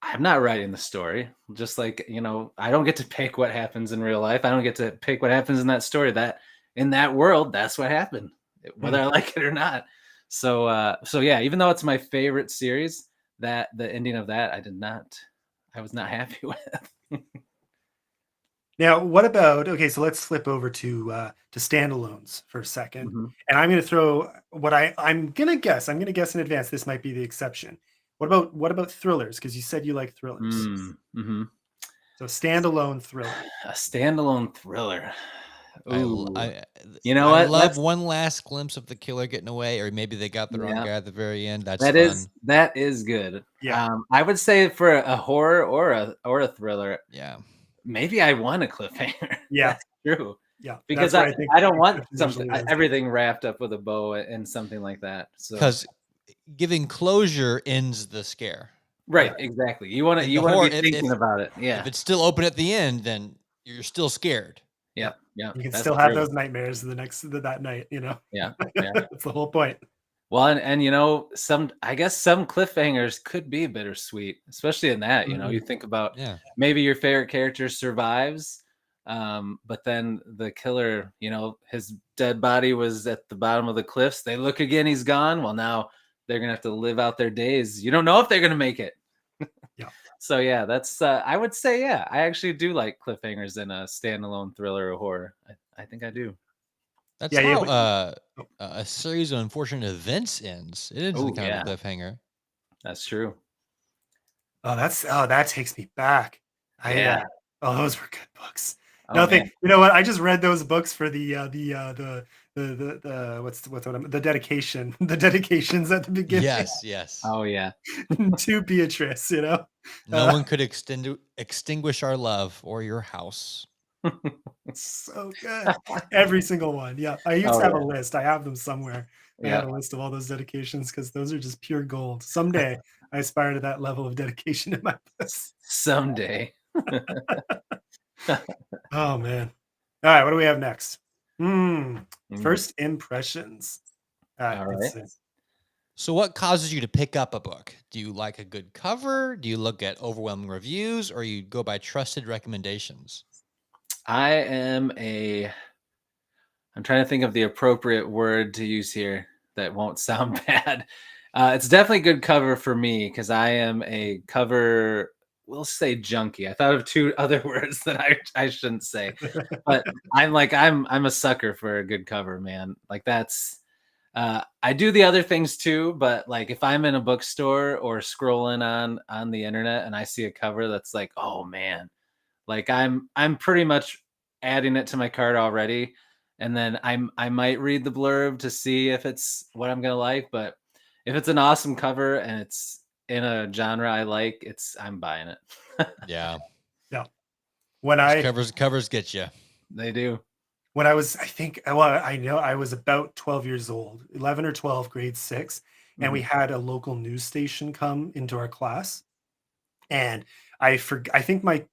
C: I'm not writing the story. Just like, I don't get to pick what happens in real life. I don't get to pick what happens in that story. That in that world, that's what happened, whether I like it or not. So yeah, even though it's my favorite series, that the ending of that I was not happy with.
B: Now, what about so let's flip over to standalones for a second.
C: Mhm.
B: And I'm going to throw what I'm going to guess. I'm going to guess in advance this might be the exception. What about thrillers? Because you said you like thrillers.
C: Mhm.
B: So standalone thriller.
C: A standalone thriller. Ooh. You know
A: I
C: what?
A: love one last glimpse of the killer getting away, or maybe they got the wrong
C: Yeah.
A: guy at the very end. That's
C: That is good.
B: Yeah.
C: I would say for a horror or a thriller,
A: Yeah.
C: maybe I want a cliffhanger.
B: Yeah.
C: That's true.
B: Yeah.
C: Because
B: That's where I think
C: I don't want
B: exception
C: something
B: usually is.
C: everything wrapped up with a bow and something like that. So
A: Because giving closure ends the scare.
C: right, exactly. You want
A: In
C: to
A: the horror,
C: be thinking about it.
A: if
C: Yeah.
A: it's still open at the end, then you're still scared.
C: Yep. Yeah.
B: You can
C: That's
B: still have
C: true.
B: those nightmares that night,
C: Yeah. Yeah.
B: That's the whole point.
C: Well, and I guess some cliffhangers could be bittersweet, especially in that, you think about
A: Yeah.
C: maybe your favorite character survives, but then the killer, his dead body was at the bottom of the cliffs. They look again, he's gone. Well, now they're gonna have to live out their days. You don't know if they're gonna make it.
B: Yeah.
C: So yeah, that's I would say I actually do like cliffhangers in a standalone thriller or horror. I think I do.
A: That's
B: Yeah,
A: how
B: yeah,
A: a series of unfortunate events ends. It ends in
C: Oh
A: kind
C: yeah,
A: of a cliffhanger.
C: that's true.
B: that takes me back.
C: Yeah.
B: Those were good books.
C: Oh man.
B: You know what? I just read those books for the the dedication, the dedications at the beginning
A: Yes.
C: Oh yeah.
B: to Beatrice.
A: No
B: Uh,
A: one could extinguish our love or your house.
B: so good, every single one. Yeah, I used
C: Oh
B: to have a
C: yeah.
B: list. I have them somewhere. I
C: Yeah.
B: had a list of all those dedications because those are just pure gold. Someday I aspire to that level of dedication in my books.
C: Someday.
B: Oh man. All right, what do we have next?
C: Mm.
B: First impressions.
C: All right.
A: So what causes you to pick up a book? Do you like a good cover? Do you look at overwhelming reviews, or you go by trusted recommendations?
C: I'm trying to think of the appropriate word to use here that won't sound bad. It's definitely good cover for me because I am a cover, we'll say junkie. I thought of two other words that I shouldn't say, but I'm a sucker for a good cover, man. Like that's I do the other things too, but like if I'm in a bookstore or scrolling on the internet and I see a cover that's like, oh man, like I'm pretty much adding it to my cart already, and then I might read the blurb to see if it's what I'm gonna like. But if it's an awesome cover and it's in a genre I like, I'm buying it.
A: Yeah.
B: Yeah. When I
A: Covers get you.
C: They do.
B: when I was, I think, well, I know I was about 12 years old, 11 or 12, grade 6, and we
C: Mhm.
B: had a local news station come into our class. And I think my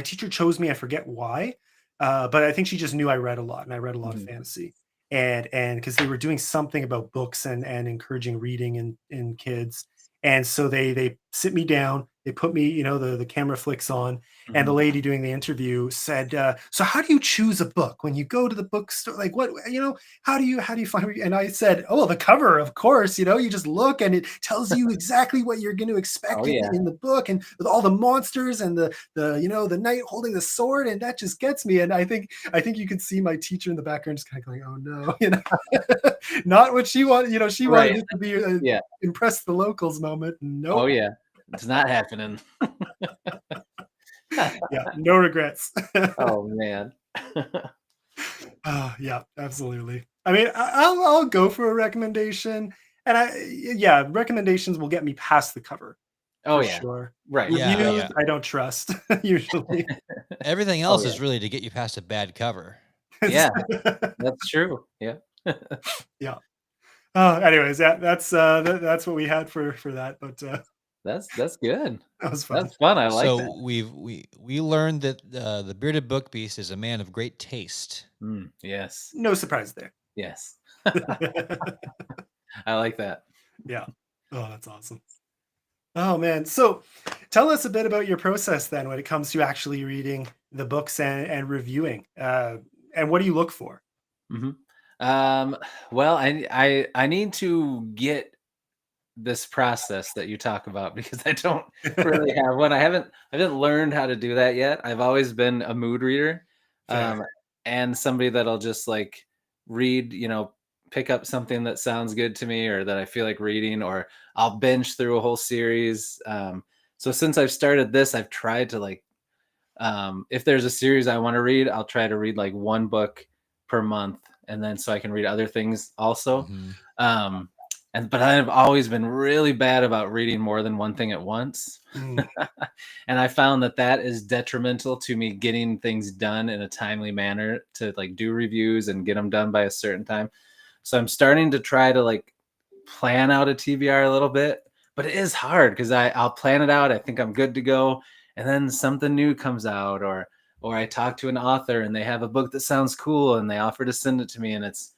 B: teacher chose me. I forget why, but I think she just knew I read a lot, and I read a lot of
C: Mhm.
B: fantasy. And because they were doing something about books and encouraging reading in kids, and so they sit me down. they put me, the camera flicks on, and the
C: Mhm.
B: lady doing the interview said, "So how do you choose a book when you go to the bookstore? Like, what, how do you find?" And I said, "Oh, the cover, of course. You just look, and it tells you exactly what you're going to
C: Oh
B: expect in
C: yeah.
B: in the book, and with all the monsters and the knight holding the sword, and that just gets me." And I think you could see my teacher in the background just kind of going, "Oh no," not what she wanted. She wanted
C: Right.
B: it to be
C: Yeah.
B: impress the locals moment.
C: Oh
B: Nope.
C: yeah. It's not happening.
B: Yeah, no regrets.
C: Oh man.
B: Yeah, absolutely. I mean, I'll go for a recommendation, and yeah, recommendations will get me past the cover
C: Oh
B: for
C: yeah.
B: sure.
C: Right.
A: Yeah,
C: Right.
B: Reviews,
A: yeah.
B: I don't trust usually.
A: Everything
C: Oh
A: else
C: yeah.
A: is really to get you past a bad cover.
C: Yeah. That's true. Yeah.
B: Yeah. Anyways, yeah, that's what we had for that, but
C: That's good.
B: that was fun.
C: That's fun. I like that.
A: So we learned that the bearded book beast is a man of great taste.
C: Yes.
B: No surprise there.
C: Yes. I like that.
B: Yeah. Oh, that's awesome. Oh man. So tell us a bit about your process then when it comes to actually reading the books and reviewing. And what do you look for?
C: Mhm. Um, well, I need to get this process that you talk about because I don't really have one. I haven't learned how to do that yet. I've always been a mood reader, um,
B: Fair.
C: and somebody that'll just like read, pick up something that sounds good to me or that I feel like reading, or I'll binge through a whole series. So since I've started this, I've tried to like if there's a series I want to read, I'll try to read like one book per month, and then so I can read other things also.
A: Hmm.
C: Um, but I've always been really bad about reading more than one thing at once,
B: Mm,
C: and I found that that is detrimental to me getting things done in a timely manner to like do reviews and get them done by a certain time. So I'm starting to try to like plan out a TBR a little bit, but it is hard because I'll plan it out. I think I'm good to go, and then something new comes out, or I talk to an author and they have a book that sounds cool and they offer to send it to me, and it's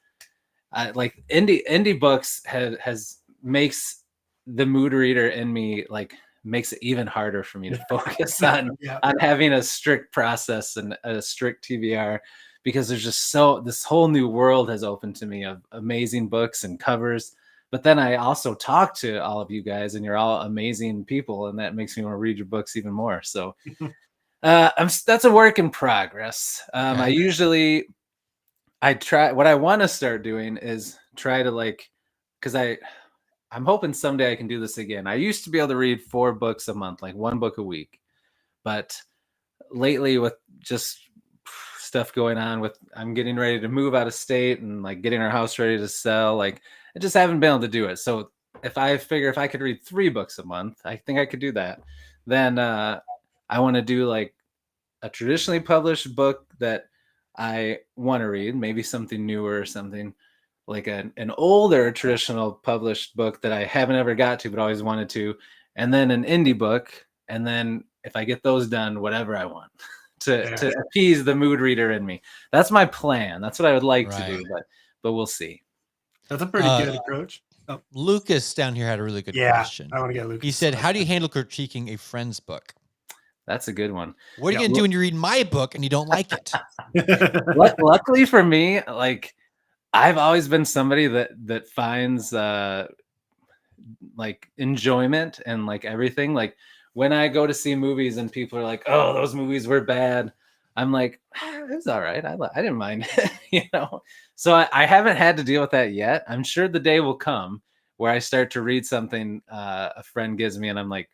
C: like indie books has makes the mood reader in me like makes it even harder for me to focus
B: yeah.
C: on having a strict process and a strict TBR because there's just this whole new world has opened to me of amazing books and covers. But then I also talk to all of you guys, and you're all amazing people, and that makes me want to read your books even more. So that's a work in progress. I
A: Okay.
C: usually I try what I want to start doing is try to like because I'm hoping someday I can do this again. I used to be able to read 4 books a month, like one book a week, but lately with just stuff going on with I'm getting ready to move out of state and like getting our house ready to sell, like I just haven't been able to do it. So if I figure if I could read 3 books a month, I think I could do that. Then I want to do like a traditionally published book that I want to read, maybe something newer or something like an older traditional published book that I haven't ever got to but always wanted to, and then an indie book, and then if I get those done, whatever I want
B: Fair.
C: to appease the mood reader in me. That's my plan. That's what I would like to
A: Right.
C: do, but we'll see.
B: That's a pretty
A: Uh,
B: good approach. Oh,
A: Lucas down here had a really good
B: yeah.
A: question.
B: I want to get
A: He
B: Lucas's
A: said, "How do you
B: question.
A: handle critiquing a friend's book?
C: That's a good one.
A: What are you
B: Yeah.
A: gonna do when you read my book and you don't like it?"
C: Luckily for me, like I've always been somebody that finds like enjoyment and like everything. Like when I go to see movies and people are like, "Oh, those movies were bad," I'm like, "It was all right. I didn't mind it," So I haven't had to deal with that yet. I'm sure the day will come where I start to read something a friend gives me, and I'm like,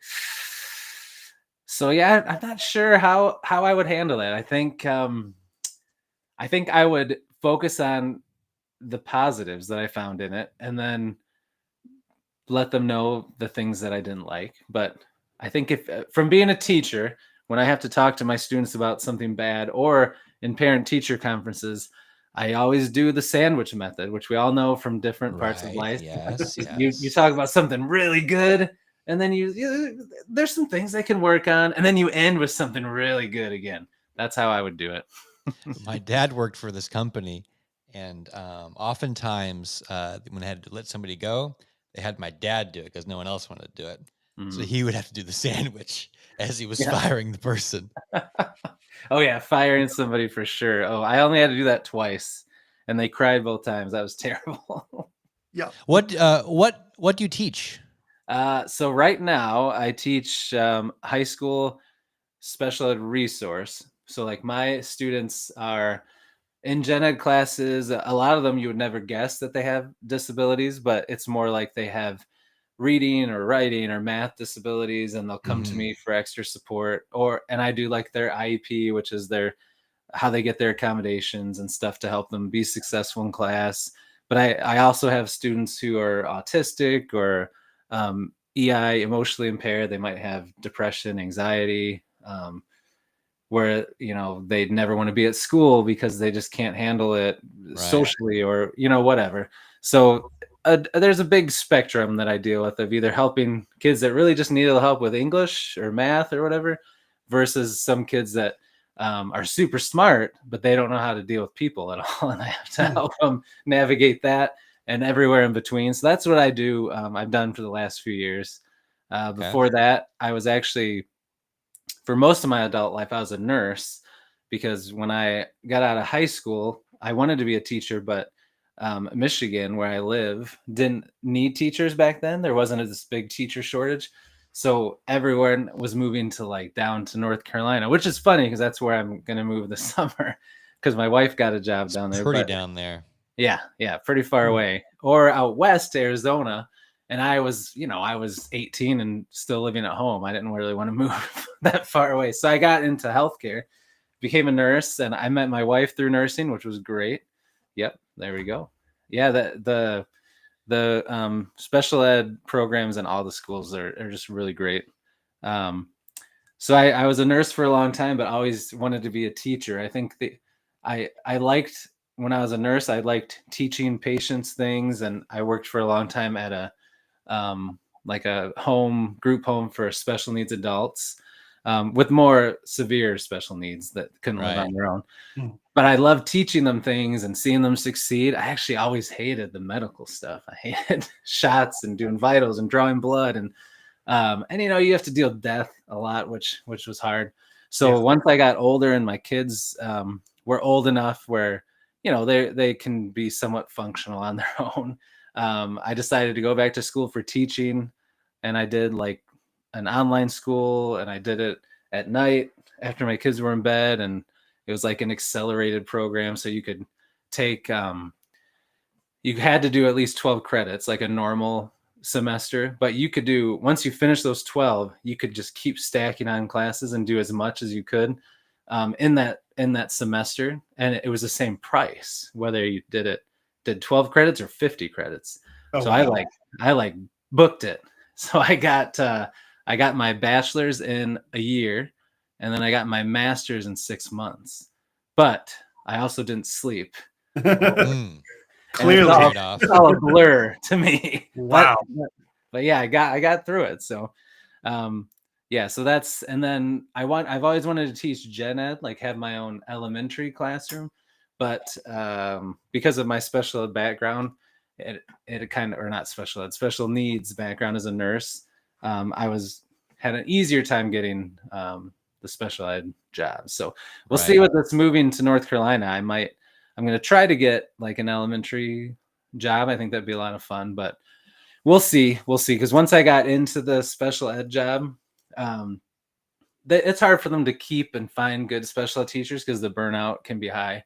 C: so yeah, I'm not sure how I would handle it. I think I would focus on the positives that I found in it, and then let them know the things that I didn't like. But I think if from being a teacher, when I have to talk to my students about something bad or in parent teacher conferences, I always do the sandwich method, which we all know from different parts of
A: Right.
C: life.
A: Yes.
C: You
A: Yes.
C: talk about something really good, and then there's some things they can work on, and then you end with something really good again. That's how I would do it.
A: My dad worked for this company, and oftentimes when I had to let somebody go, they had my dad do it because no one else wanted to do it. So
C: Mhm.
A: he would have to do the sandwich as he was
C: Yeah.
A: firing the person.
C: Oh yeah, firing somebody for sure. Oh, I only had to do that twice, and they cried both times. That was terrible.
B: Yeah.
A: What do you teach?
C: So right now I teach high school special ed resource. So like my students are in gen ed classes. A lot of them you would never guess that they have disabilities, but it's more like they have reading or writing or math disabilities, and they'll come to
A: Mhm.
C: me for extra support. And I do like their IEP, which is their how they get their accommodations and stuff to help them be successful in class. But I also have students who are autistic or EI, emotionally impaired. They might have depression, anxiety, where they'd never want to be at school because they just can't handle it
A: Right.
C: socially or whatever. So there's a big spectrum that I deal with of either helping kids that really just need a little help with English or math or whatever, versus some kids that are super smart but they don't know how to deal with people at all, and I have to help them navigate that and everywhere in between. So that's what I do. I've done for the last few years.
A: Okay.
C: Before that, I was actually, for most of my adult life, I was a nurse, because when I got out of high school, I wanted to be a teacher, but Michigan, where I live, didn't need teachers back then. There wasn't this big teacher shortage. So everyone was moving to like down to North Carolina, which is funny because that's where I'm going to move this summer, because my wife got a job
A: It's
C: down there.
A: pretty
C: But
A: down there.
C: yeah, pretty far away. Or out west, Arizona. And I was 18 and still living at home. I didn't really want to move that far away. So I got into healthcare, became a nurse, and I met my wife through nursing, which was great. Yep, there we go. Yeah, the special ed programs in all the schools are just really great. So I was a nurse for a long time, but always wanted to be a teacher. I think I liked, when I was a nurse, I liked teaching patients things, and I worked for a long time at a like a group home for special needs adults, with more severe special needs that couldn't live
A: Right.
C: on their own.
B: Mm.
C: But I love teaching them things and seeing them succeed. I actually always hated the medical stuff. I hated shots and doing vitals and drawing blood, and you have to deal with death a lot, which was hard. So
B: Yeah.
C: once I got older and my kids were old enough where they can be somewhat functional on their own, I decided to go back to school for teaching, and I did like an online school, and I did it at night after my kids were in bed, and it was like an accelerated program, so you could take you had to do at least 12 credits like a normal semester, but you could do, once you finish those 12, you could just keep stacking on classes and do as much as you could in that semester, and it was the same price whether you did 12 credits or 50 credits.
B: Oh,
C: So
B: wow.
C: I like booked it. So I got my bachelor's in a year, and then I got my master's in 6 months, but I also didn't sleep.
A: Mm,
C: And it's
B: Clearly.
A: trade-off.
C: all a blur to me.
B: Wow.
C: But yeah, I got through it. So yeah, so that's, and then I've always wanted to teach gen ed, like have my own elementary classroom, but because of my special ed background, it kind of, or not special ed, special needs background as a nurse, had an easier time getting the special ed job. So we'll see
A: Right.
C: with this moving to North Carolina. I'm going to try to get like an elementary job. I think that'd be a lot of fun, but we'll see. Because once I got into the special ed job, it's hard for them to keep and find good special ed teachers because the burnout can be high.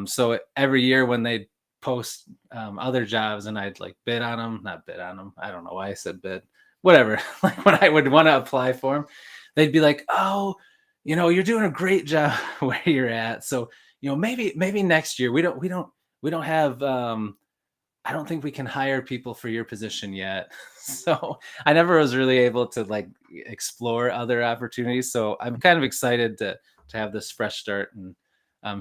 C: So every year when they post other jobs and I'd like not bid on them. I don't know why I said bid, whatever. Like when I would want to apply for them, they'd be like, "Oh, you're doing a great job where you're at. So, maybe next year we don't have, I don't think we can hire people for your position yet." So I never was really able to like explore other opportunities. So I'm kind of excited to have this fresh start and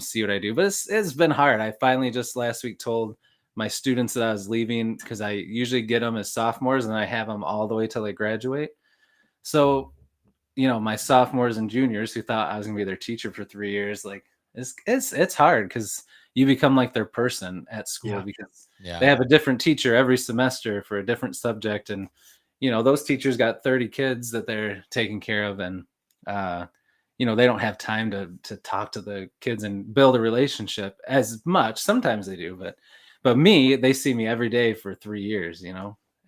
C: see what I do. But it's been hard. I finally just last week told my students that I was leaving, because I usually get them as sophomores and I have them all the way till they graduate. So my sophomores and juniors who thought I was gonna be their teacher for 3 years, like it's hard because you become like their person at school,
B: Yeah.
C: because
A: Yeah.
C: they have a different teacher every semester for a different subject, and those teachers got 30 kids that they're taking care of, and they don't have time to talk to the kids and build a relationship as much. Sometimes they do, but me, they see me every day for 3 years,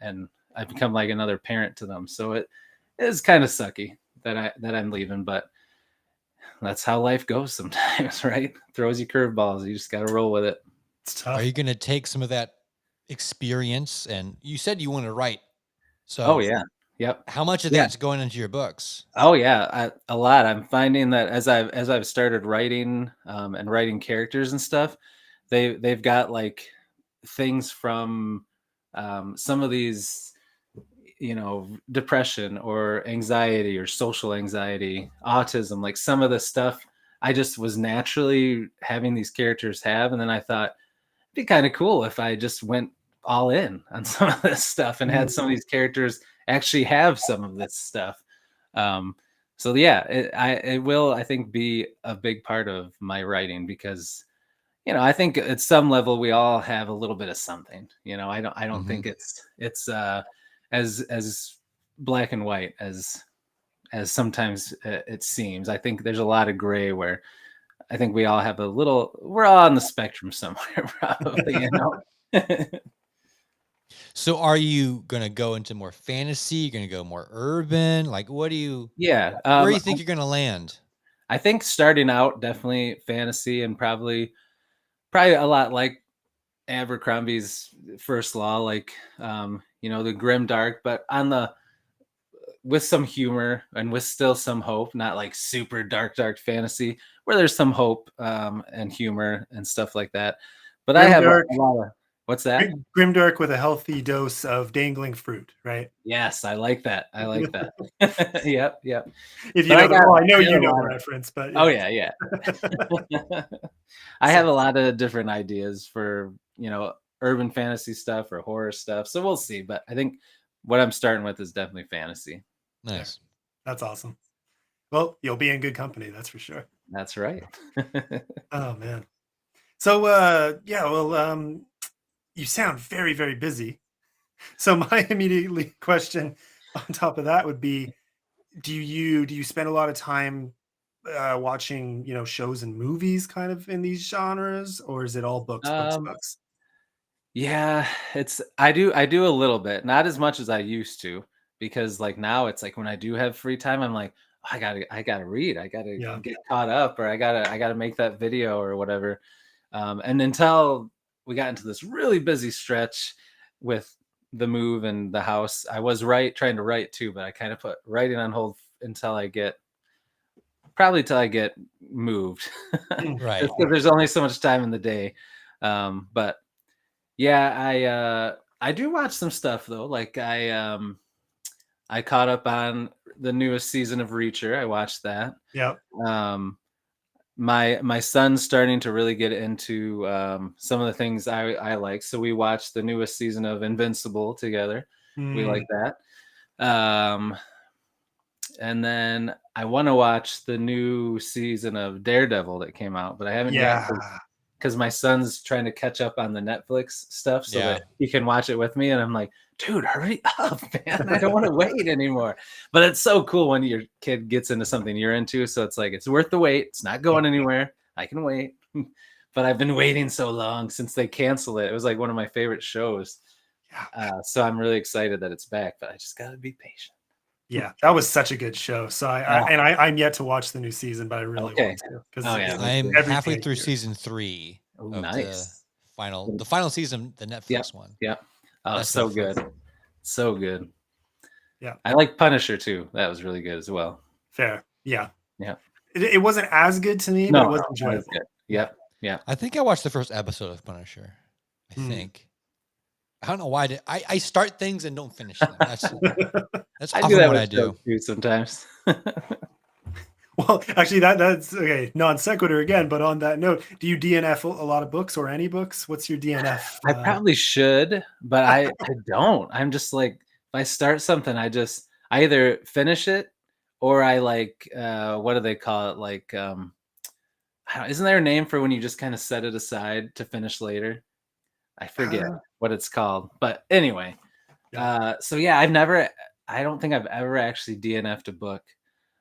C: and I've become like another parent to them. So it is kind of sucky that I'm leaving, but that's how life goes sometimes, right? Throws you curveballs. You just got to roll with it.
B: It's tough.
A: Are you going to take some of that experience? And you said you want to write. So,
C: Oh yeah. Yep.
A: how much of
C: Yeah.
A: that's going into your books?
C: Oh yeah, a lot. I'm finding that as I've started writing and writing characters and stuff, they've got like things from some of these, depression or anxiety or social anxiety, autism, like some of the stuff I just was naturally having these characters have, and then I thought it'd be kind of cool if I just went all in on some of this stuff and had some of these characters actually have some of this stuff. So yeah, it will, I think, be a big part of my writing because, I think at some level we all have a little bit of something. I don't think it's as black and white as sometimes it seems. I think there's a lot of gray where I think we all have we're all on the spectrum somewhere, probably.
A: So, are you going to go into more fantasy? You're going to go more urban? Like, what do you?
C: Yeah.
A: Where do you think you're going to land?
C: I think starting out definitely fantasy, and probably a lot like Abercrombie's First Law, like the grim dark, but with some humor and with still some hope, not like super dark fantasy, where there's some hope and humor and stuff like that. But I have a lot of, what's that?
B: Grimdark with a healthy dose of dangling fruit, right?
C: Yes, I like that. Yep.
B: If you know I know you know the reference, but
C: yeah. Oh yeah. I have a lot of different ideas for, urban fantasy stuff or horror stuff. So we'll see. But I think what I'm starting with is definitely fantasy.
A: Nice.
B: That's awesome. Well, you'll be in good company, that's for sure.
C: That's right.
B: Oh man. So you sound very, very busy. So my immediately question on top of that would be, do you spend a lot of time watching, shows and movies kind of in these genres, or is it all books?
C: Yeah, I do a little bit, not as much as I used to, because like now it's like when I do have free time, I'm like, I gotta read, I gotta get caught up, or I gotta make that video or whatever. And until we got into this really busy stretch with the move and the house, I was trying to write too, but I kind of put writing on hold until I get moved.
A: Right.
C: Because there's only so much time in the day. But yeah, I do watch some stuff though. Like I caught up on the newest season of Reacher. I watched that.
B: Yeah.
C: My son's starting to really get into some of the things I like. So we watched the newest season of Invincible together. We like that. And then I want to watch the new season of Daredevil that came out, but I haven't yet because my son's trying to catch up on the Netflix stuff so that he can watch it with me. And I'm like, dude, hurry up, man. I don't want to wait anymore. But it's so cool when your kid gets into something you're into. So it's like, it's worth the wait. It's not going anywhere. I can wait. But I've been waiting so long since they canceled it. It was like one of my favorite shows. So I'm really excited that it's back, but I just got to be patient.
B: Yeah, that was such a good show. So I'm yet to watch the new season, but I really want to. Because
A: I'm halfway through season 3 of
C: nice.
A: the final season, the Netflix one.
C: Yeah. Oh, that's so good. So good.
B: Yeah.
C: I like Punisher too. That was really good as well.
B: Fair. Yeah.
C: Yeah.
B: It wasn't as good to me, but it was enjoyable.
C: Yeah. Yeah.
A: I think I watched the first episode of Punisher. I think. I don't know why I start things and don't finish them. That's often what I do
C: too sometimes.
B: Well, actually, that's okay. Non sequitur again, but on that note, do you DNF a lot of books or any books? What's your DNF?
C: I probably should, but I don't. I'm just like, if I start something, I either finish it or I like what do they call it? Like isn't there a name for when you just kind of set it aside to finish later? I forget what it's called, but anyway, So yeah, I don't think I've ever actually DNF'd a book.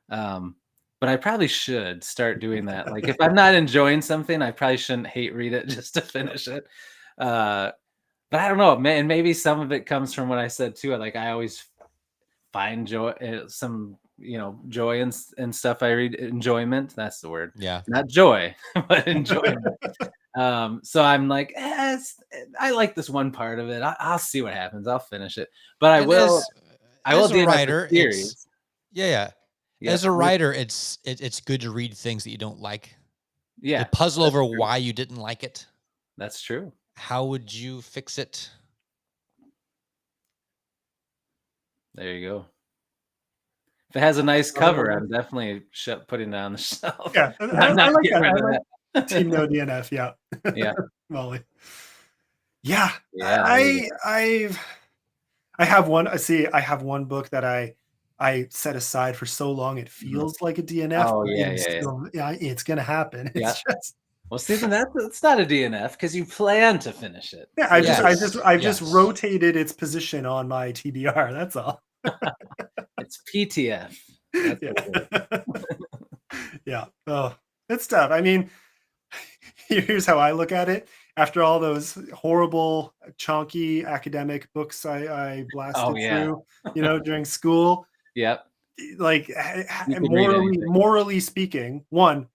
C: But I probably should start doing that. Like if I'm not enjoying something, I probably shouldn't hate read it just to finish it. But I don't know, man. And maybe some of it comes from what I said too. Like I always find joy, some joy in stuff I read. Enjoyment. That's the word.
A: Yeah.
C: Not joy, but enjoyment. So I'm like, I like this one part of it. I'll see what happens. I'll finish it. But I will
A: as a
C: DNF the
A: writer,
C: series.
A: Yeah.
C: Yep.
A: As a writer, it's good to read things that you don't like.
C: Yeah.
A: To puzzle over why you didn't like it.
C: That's true.
A: How would you fix it?
C: There you go. If it has a nice cover, I'm definitely putting it on the shelf.
B: Yeah,
C: I'm not
B: like
C: getting
B: that.
C: rid of that.
B: Team no DNF. Yeah.
C: Yeah.
B: Molly. Yeah.
C: Yeah.
B: I have one. See, I have one book that I set aside for so long it feels like a DNF.
C: Oh,
B: but
C: yeah.
B: It's gonna happen.
C: Yeah.
B: It's just
C: Well, Stephen, it's not a DNF because you plan to finish it.
B: yeah. I've just rotated its position on my TBR. That's all.
C: It's PTF. That's
B: Yeah. Oh, it's tough. I mean, here's how I look at it. After all those horrible, chonky academic books I blasted through, during school.
C: Yep.
B: Like morally speaking, one,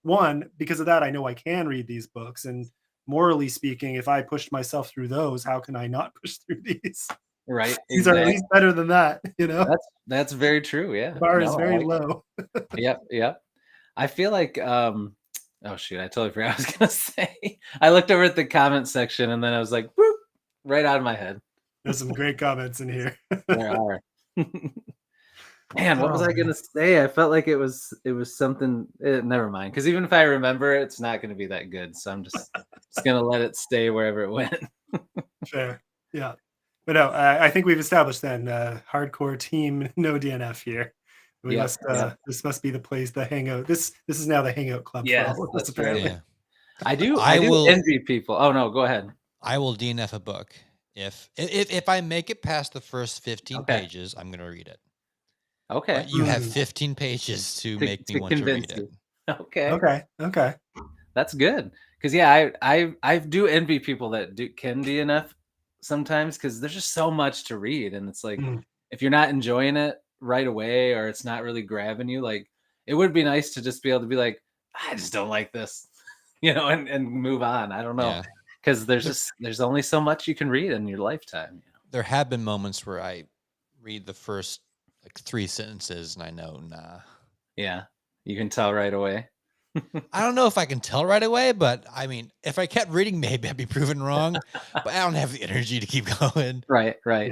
B: because of that, I know I can read these books. And morally speaking, if I pushed myself through those, how can I not push through these?
C: Right.
B: These are at least better than that,
C: That's very true. Yeah.
B: The bar is very low.
C: Yep. I feel like oh shoot, I totally forgot what I was gonna say. I looked over at the comment section and then I was like, whoop, right out of my head.
B: There's some great comments in here.
C: There are. Man, what was I gonna say? I felt like it was something. Never mind, because even if I remember it, it's not gonna be that good. So I'm just gonna let it stay wherever it went.
B: Fair, yeah. But no, I think we've established then hardcore team no DNF here. We must. This must be the place, the hangout. This is now the hangout club.
C: Yeah,
B: for all of us,
C: apparently.
A: Yeah.
C: I do envy people. Oh no, go ahead.
A: I will DNF a book if I make it past the first 15 pages. I'm going to read it.
C: Okay.
A: But you have 15 pages to make me want to read it.
B: Okay.
C: That's good. Because I do envy people that can DNF sometimes, because there's just so much to read, and it's like if you're not enjoying it right away or it's not really grabbing you, like it would be nice to just be able to be like, I just don't like this, and move on. I don't know, because there's only so much you can read in your lifetime.
A: There have been moments where I read the first 3 sentences and I know, nah.
C: Yeah, you can tell right away.
A: I don't know if I can tell right away, but I mean, if I kept reading, maybe I'd be proven wrong. But I don't have the energy to keep going.
C: Right.
B: Yeah.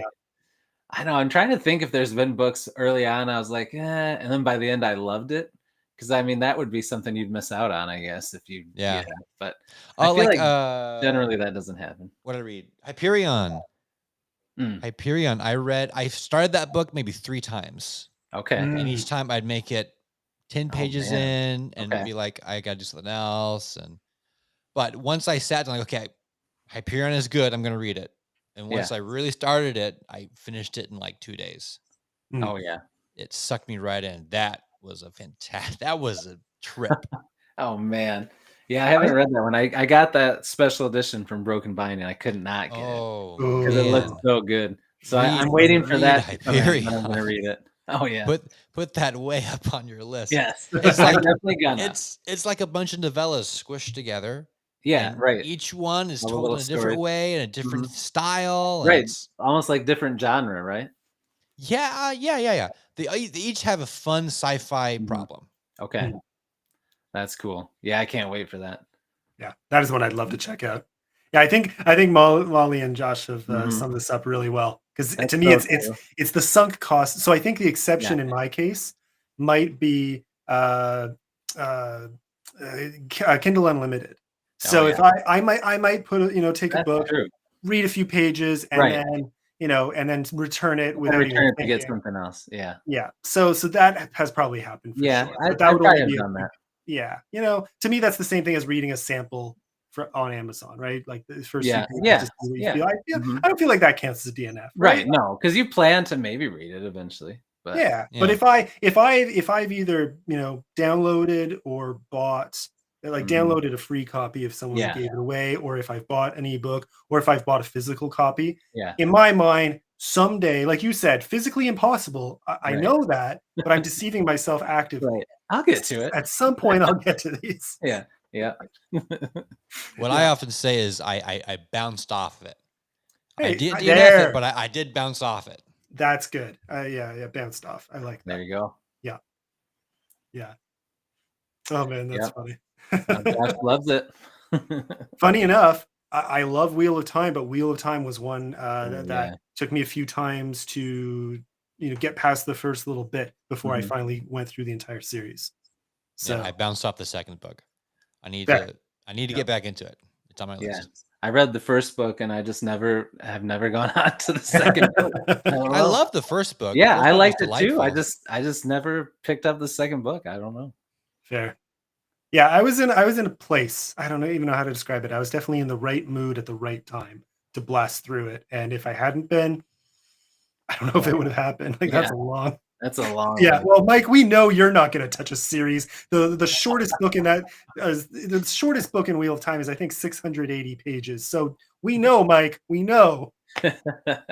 C: I know. I'm trying to think if there's been books early on I was like, and then by the end I loved it. Because I mean, that would be something you'd miss out on, I guess, if you.
A: Yeah.
C: But I feel like generally that doesn't happen.
A: What did I read? Hyperion. Hyperion. I started that book maybe 3 times.
C: Okay.
A: And each time I'd make it 10 pages in and be like, I got to do something else. But once I sat down, like, okay, Hyperion is good. I'm going to read it. And once I really started it, I finished it in like 2 days.
C: Oh yeah.
A: It sucked me right in. That was that was a trip.
C: Oh man. Yeah, I haven't read that one. I got that special edition from Broken Binding. I could not get it because it looks so good. So I'm waiting for that. I'm going to read it. Oh yeah.
A: Put that way up on your list.
C: Yes.
A: It's like
C: definitely gonna.
A: It's like a bunch of novellas squished together.
C: Yeah, right.
A: Each one is told in a different way and a different style.
C: Right. It's almost like different genre, right?
A: Yeah. They each have a fun sci-fi problem.
C: Okay. That's cool. Yeah, I can't wait for that.
B: Yeah, that is what I'd love to check out. Yeah, I think Molly and Josh have summed this up really well, because to me it's the sunk cost. So I think the exception in my case might be Kindle Unlimited. So if I might put take a book, read a few pages, and then return it without
C: return it to get something else. Yeah.
B: Yeah. So that has probably happened. For sure.
C: I probably have done that.
B: Yeah. To me, that's the same thing as reading a sample on Amazon, right? Like the first
C: Yeah,
B: few pages,
C: yeah,
B: just see what you
C: yeah.
B: feel.
C: Mhm.
B: I don't feel like that counts as a DNF,
C: Right,
B: right?
C: no, because you plan to maybe read it eventually, but
B: Yeah, but
A: Yeah.
B: if I've either downloaded or bought, like
C: Mhm.
B: downloaded a free copy if someone
C: Yeah.
B: gave it away, or if I've bought an ebook, or if I've bought a physical copy,
C: Yeah.
B: in my mind, someday, like you said, physically impossible. I
C: Right.
B: know that, but I'm deceiving myself actively.
C: Right. I'll get to it.
B: At some point, I'll get to these.
C: Yeah, yeah.
A: What I
B: Yeah.
A: often say is I bounced off of it. I
B: Hey,
A: didn't DNF it,
B: there.
A: but I did bounce off it.
B: That's good. Yeah, bounced off. I like
C: There
B: that.
C: you go.
B: Yeah. Oh man, that's
C: Yep.
B: funny.
C: Josh loves it.
B: Funny enough, I love Wheel of Time, but Wheel of Time was one
C: Oh,
B: that
C: yeah.
B: took me a few times to get past the first little bit before I
C: Mhm.
B: finally went through the entire series. So
A: Yeah, I bounced off the second book. I need
B: Fair.
A: to
B: Yeah.
A: get back into it. It's on my
C: Yeah.
A: list.
C: I read the first book and I just have never gone on to the second book. I don't
A: I
C: know.
A: love the first book.
C: Yeah,
A: The first
C: I
A: book was
C: liked it too.
A: delightful.
C: I just never picked up the second book. I don't know.
B: Fair. Yeah, I was in a place. I don't even know how to describe it. I was definitely in the right mood at the right time to blast through it. And if I hadn't been, I don't know if it would have happened. Like that's
C: Yeah.
B: a long.
C: That's a long
B: Yeah,
C: one.
B: well, Mike, we know you're not going to touch a series. The shortest book in that, the shortest book in Wheel of Time is I think 680 pages. So we know, Mike, we know.
A: Well,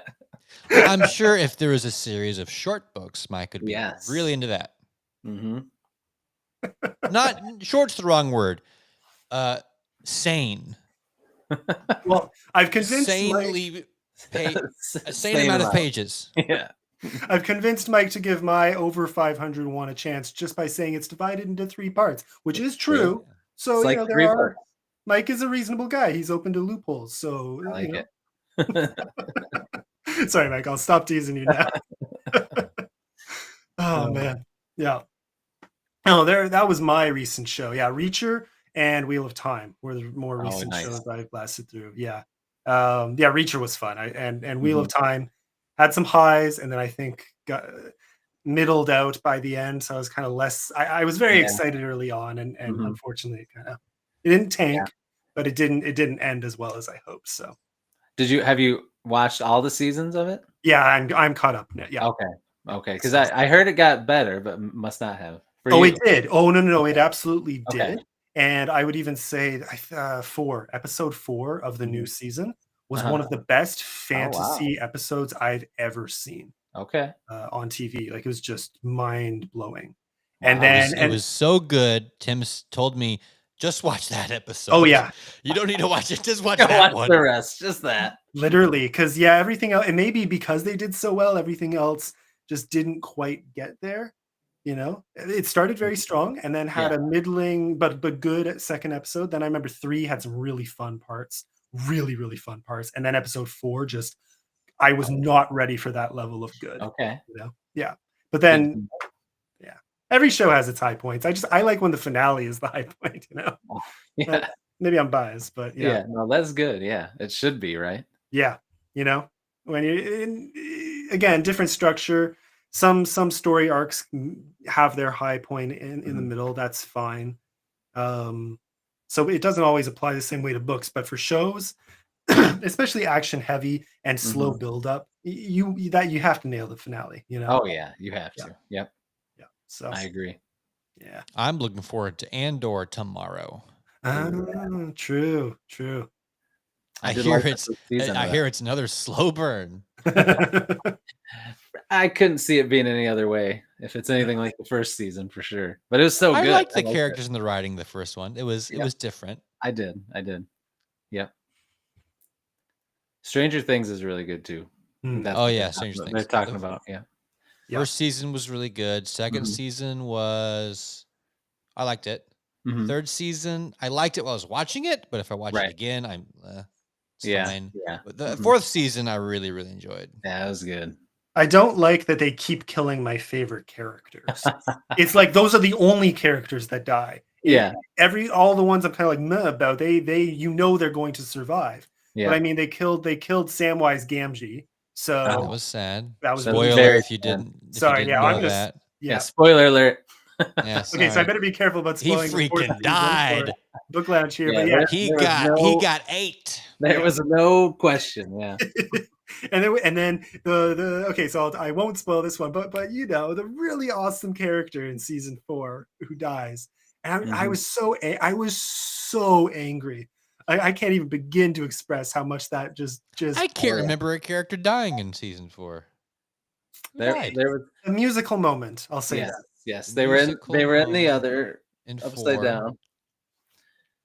A: I'm sure if there was a series of short books, Mike could be
C: Yes.
A: really into that.
C: Mm-hmm.
A: Not short's the wrong word. Sane.
B: Well, I've convinced Mike,
A: Sanely a sane
C: Same
A: amount of pages.
C: Yeah.
B: I've convinced Mike to give my over 501 a chance just by saying it's divided into 3 parts, which is true. So,
C: It's like
B: there
C: 3
B: are
C: parts.
B: Mike is a reasonable guy. He's open to loopholes. So,
C: I like it.
B: Sorry, Mike, I'll stop teasing you now. Oh man. Yeah. Oh, that was my recent show. Yeah, Reacher and Wheel of Time were the more recent
C: nice.
B: shows I blasted through. Yeah. Yeah, Reacher was fun. And Wheel of
C: Mm-hmm.
B: Time had some highs, and then I think got middled out by the end. So I was kind of less. I was very excited early on, and
C: Mhm.
B: unfortunately, it didn't tank,
C: Yeah.
B: but it didn't end as well as I hoped. So
C: Have you watched all the seasons of it?
B: yeah, I'm caught up now. Yeah.
C: Okay, because I heard it got better, but must not have. For
B: Oh,
C: you.
B: it did. Oh, no, it absolutely
C: Okay.
B: did. And I would even say episode 4 of the new
C: Mhm.
B: season was
C: Uh-huh.
B: one of the best
C: wow.
B: fantasy episodes I've ever seen
C: Okay.
B: on TV. Like it was just mind blowing.
C: Wow.
B: And then
A: It was so good. Tim told me, just watch that episode.
B: oh yeah,
A: You don't need to watch it. Just watch
C: Watch
A: that one.
C: the rest, just that.
B: literally, because everything else, and maybe because they did so well, everything else just didn't quite get there. It started very strong and then had
C: Yeah.
B: a middling but good second episode. Then I remember 3 had some really fun parts, really, really fun parts. And then episode 4 just I was not ready for that level of good.
C: Okay.
B: Yeah. But then
C: Good.
B: every show has its high points. I like when the finale is the high point,
C: Yeah.
B: Maybe I'm biased, but
C: Yeah. No, that's good. Yeah. It should be, right?
B: Yeah, when again, different structure. Some story arcs have their high point in the
C: Mhm.
B: middle. That's fine. So it doesn't always apply the same way to books, but for shows, especially action heavy and slow
C: Mhm.
B: build up, you have to nail the finale.
C: Oh yeah, you have
B: Yeah.
C: to. Yep.
B: Yeah. So
C: I agree.
B: yeah.
A: I'm looking forward to Andor tomorrow.
B: True.
A: I
C: did
A: hear
C: like the
A: it's
C: first season
A: I
C: of
A: hear it's another slow burn.
C: that. I couldn't see it being any other way if it's anything like the first season for sure. But it was so
A: I
C: good.
A: liked the
C: liked it.
A: characters and the writing the first one. It was different.
C: I did. Yep. Stranger Things is really good too.
B: Hmm.
C: That's
A: Oh,
C: what
A: yeah, Stranger
C: they're
A: Things.
C: talking about. Yeah.
B: Yeah.
A: First season was really good. Second
C: Mhm.
A: season was I liked it.
C: Mhm.
A: Third season, I liked it while I was watching it, but if I watch it
C: Right.
A: again, it's
C: Yeah.
A: fine.
C: Yeah.
A: But the
C: Mhm.
A: fourth season, I really, really enjoyed.
C: Yeah, it was good.
B: I don't like that they keep killing my favorite characters. It's like those are the only characters that die.
C: Yeah.
B: All the ones I'm kind of like meh about, they they're going to survive.
C: Yeah.
B: But I mean, they killed Samwise Gamgee. So
A: That was sad.
B: that was
A: Spoiler
C: very
A: if you
C: sad.
A: didn't. If
B: Sorry,
A: you didn't
B: yeah,
A: know
B: I'm just
A: that.
C: Yeah.
B: yeah.
C: Spoiler alert.
A: Yeah,
B: Okay, so I
A: sorry.
B: better be careful about
A: He
B: spoiling the fourth
A: freaking
B: season
A: died.
B: for Book Lounge here.
C: Yeah,
B: But yeah,
A: He
C: there was
A: got
C: no-
A: 8.
C: There
B: Yeah.
C: was no question. Yeah.
B: and then the okay, so I won't spoil this one, but you know the really awesome character in season 4 who dies, and I
C: Mhm.
B: was so angry. I can't even begin to express how much that just
A: I can't
C: yeah.
A: remember a character dying in season 4. Who died?
C: There was
B: a musical moment. I'll say
C: yes,
B: that.
C: yes.
A: A
C: They were in the
A: moment
C: other
A: in
C: upside
A: 4.
C: down.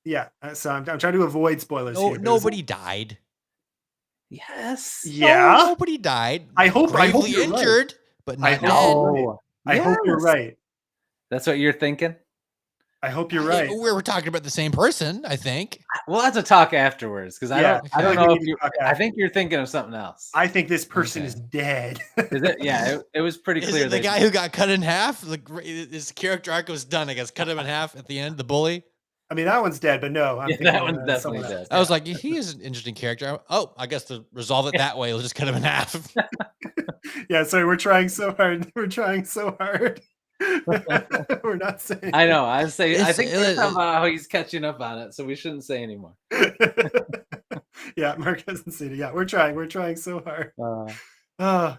B: Yeah, so I'm trying to avoid spoilers
A: No,
B: here. but it was-
A: nobody died.
C: Yes.
A: No,
B: Yeah,
A: nobody died.
B: I hope
A: Gravely
B: you're right.
A: injured, but
B: I
A: not
B: hope
A: dead.
B: you're right.
C: No.
B: I hope you're
C: Yes.
B: right.
C: That's what you're thinking?
B: I hope you're right.
A: We're talking about the same person, I think.
C: We'll have to talk afterwards because
B: Yeah,
C: I don't
A: okay.
C: know
B: we
C: if
B: need to
C: you.
B: talk
C: I think you're thinking of something else.
B: I think this person
A: Okay.
B: is dead.
C: Is it? Yeah, it was pretty
A: Is
C: clear.
A: it the guy who got cut in half? His character arc was done. I guess cut him in half at the end. The bully.
B: I mean, that one's dead, but no, I'm
C: Yeah,
B: thinking
C: that one's definitely
B: someone else.
C: dead.
A: I was like, he is an interesting character. Oh, I guess to resolve it that way, we'll just cut him in half.
B: Yeah, sorry, we're trying so hard. We're trying so hard. We're not saying.
C: I know. I say. I
A: It's-
C: think we're talking about how he's catching up on it, so we shouldn't say anymore.
B: Yeah, Mark hasn't seen it. Yeah, we're trying. We're trying so hard.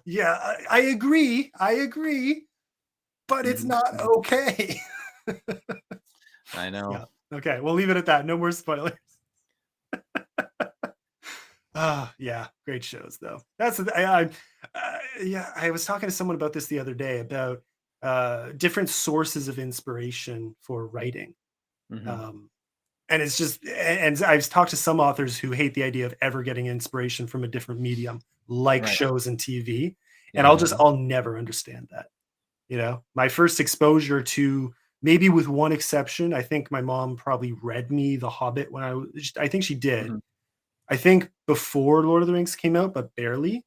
B: Yeah, I agree. I agree, but it's not okay.
C: I know.
B: Yeah. Okay, we'll leave it at that. No more spoilers. Yeah, great shows though. That's yeah. I was talking to someone about this the other day about different sources of inspiration for writing.
C: Mhm.
B: And it's just, and I've talked to some authors who hate the idea of ever getting inspiration from a different medium, like
C: Right.
B: shows and TV. And
C: Yeah.
B: I'll never understand that. You know, my first exposure to, maybe with one exception, I think my mom probably read me The Hobbit when I think she did.
C: Mhm.
B: I think before Lord of the Rings came out, but barely.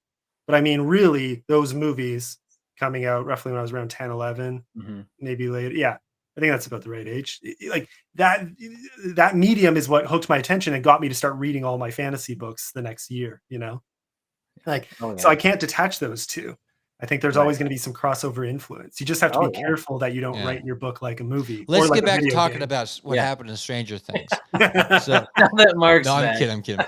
B: But I mean, really, those movies coming out roughly when I was around 10, 11,
C: Mhm.
B: maybe later. Yeah, I think that's about the right age. Like that medium is what hooked my attention and got me to start reading all my fantasy books the next year, you know? Like,
C: Oh,
B: so
C: yeah.
B: I can't detach those two. I think there's
C: Right.
B: always going to be some crossover influence. You just have to
C: Oh,
B: be
C: yeah.
B: careful that you don't
A: Yeah.
B: write your book like a movie.
A: Let's
B: or like
A: get
B: a
A: back to
B: video
A: talking
B: game.
A: about what
C: Yeah.
A: happened in Stranger Things.
B: So,
A: So,
C: Now that Mark's
A: no, I'm
C: back.
A: kidding. I'm kidding.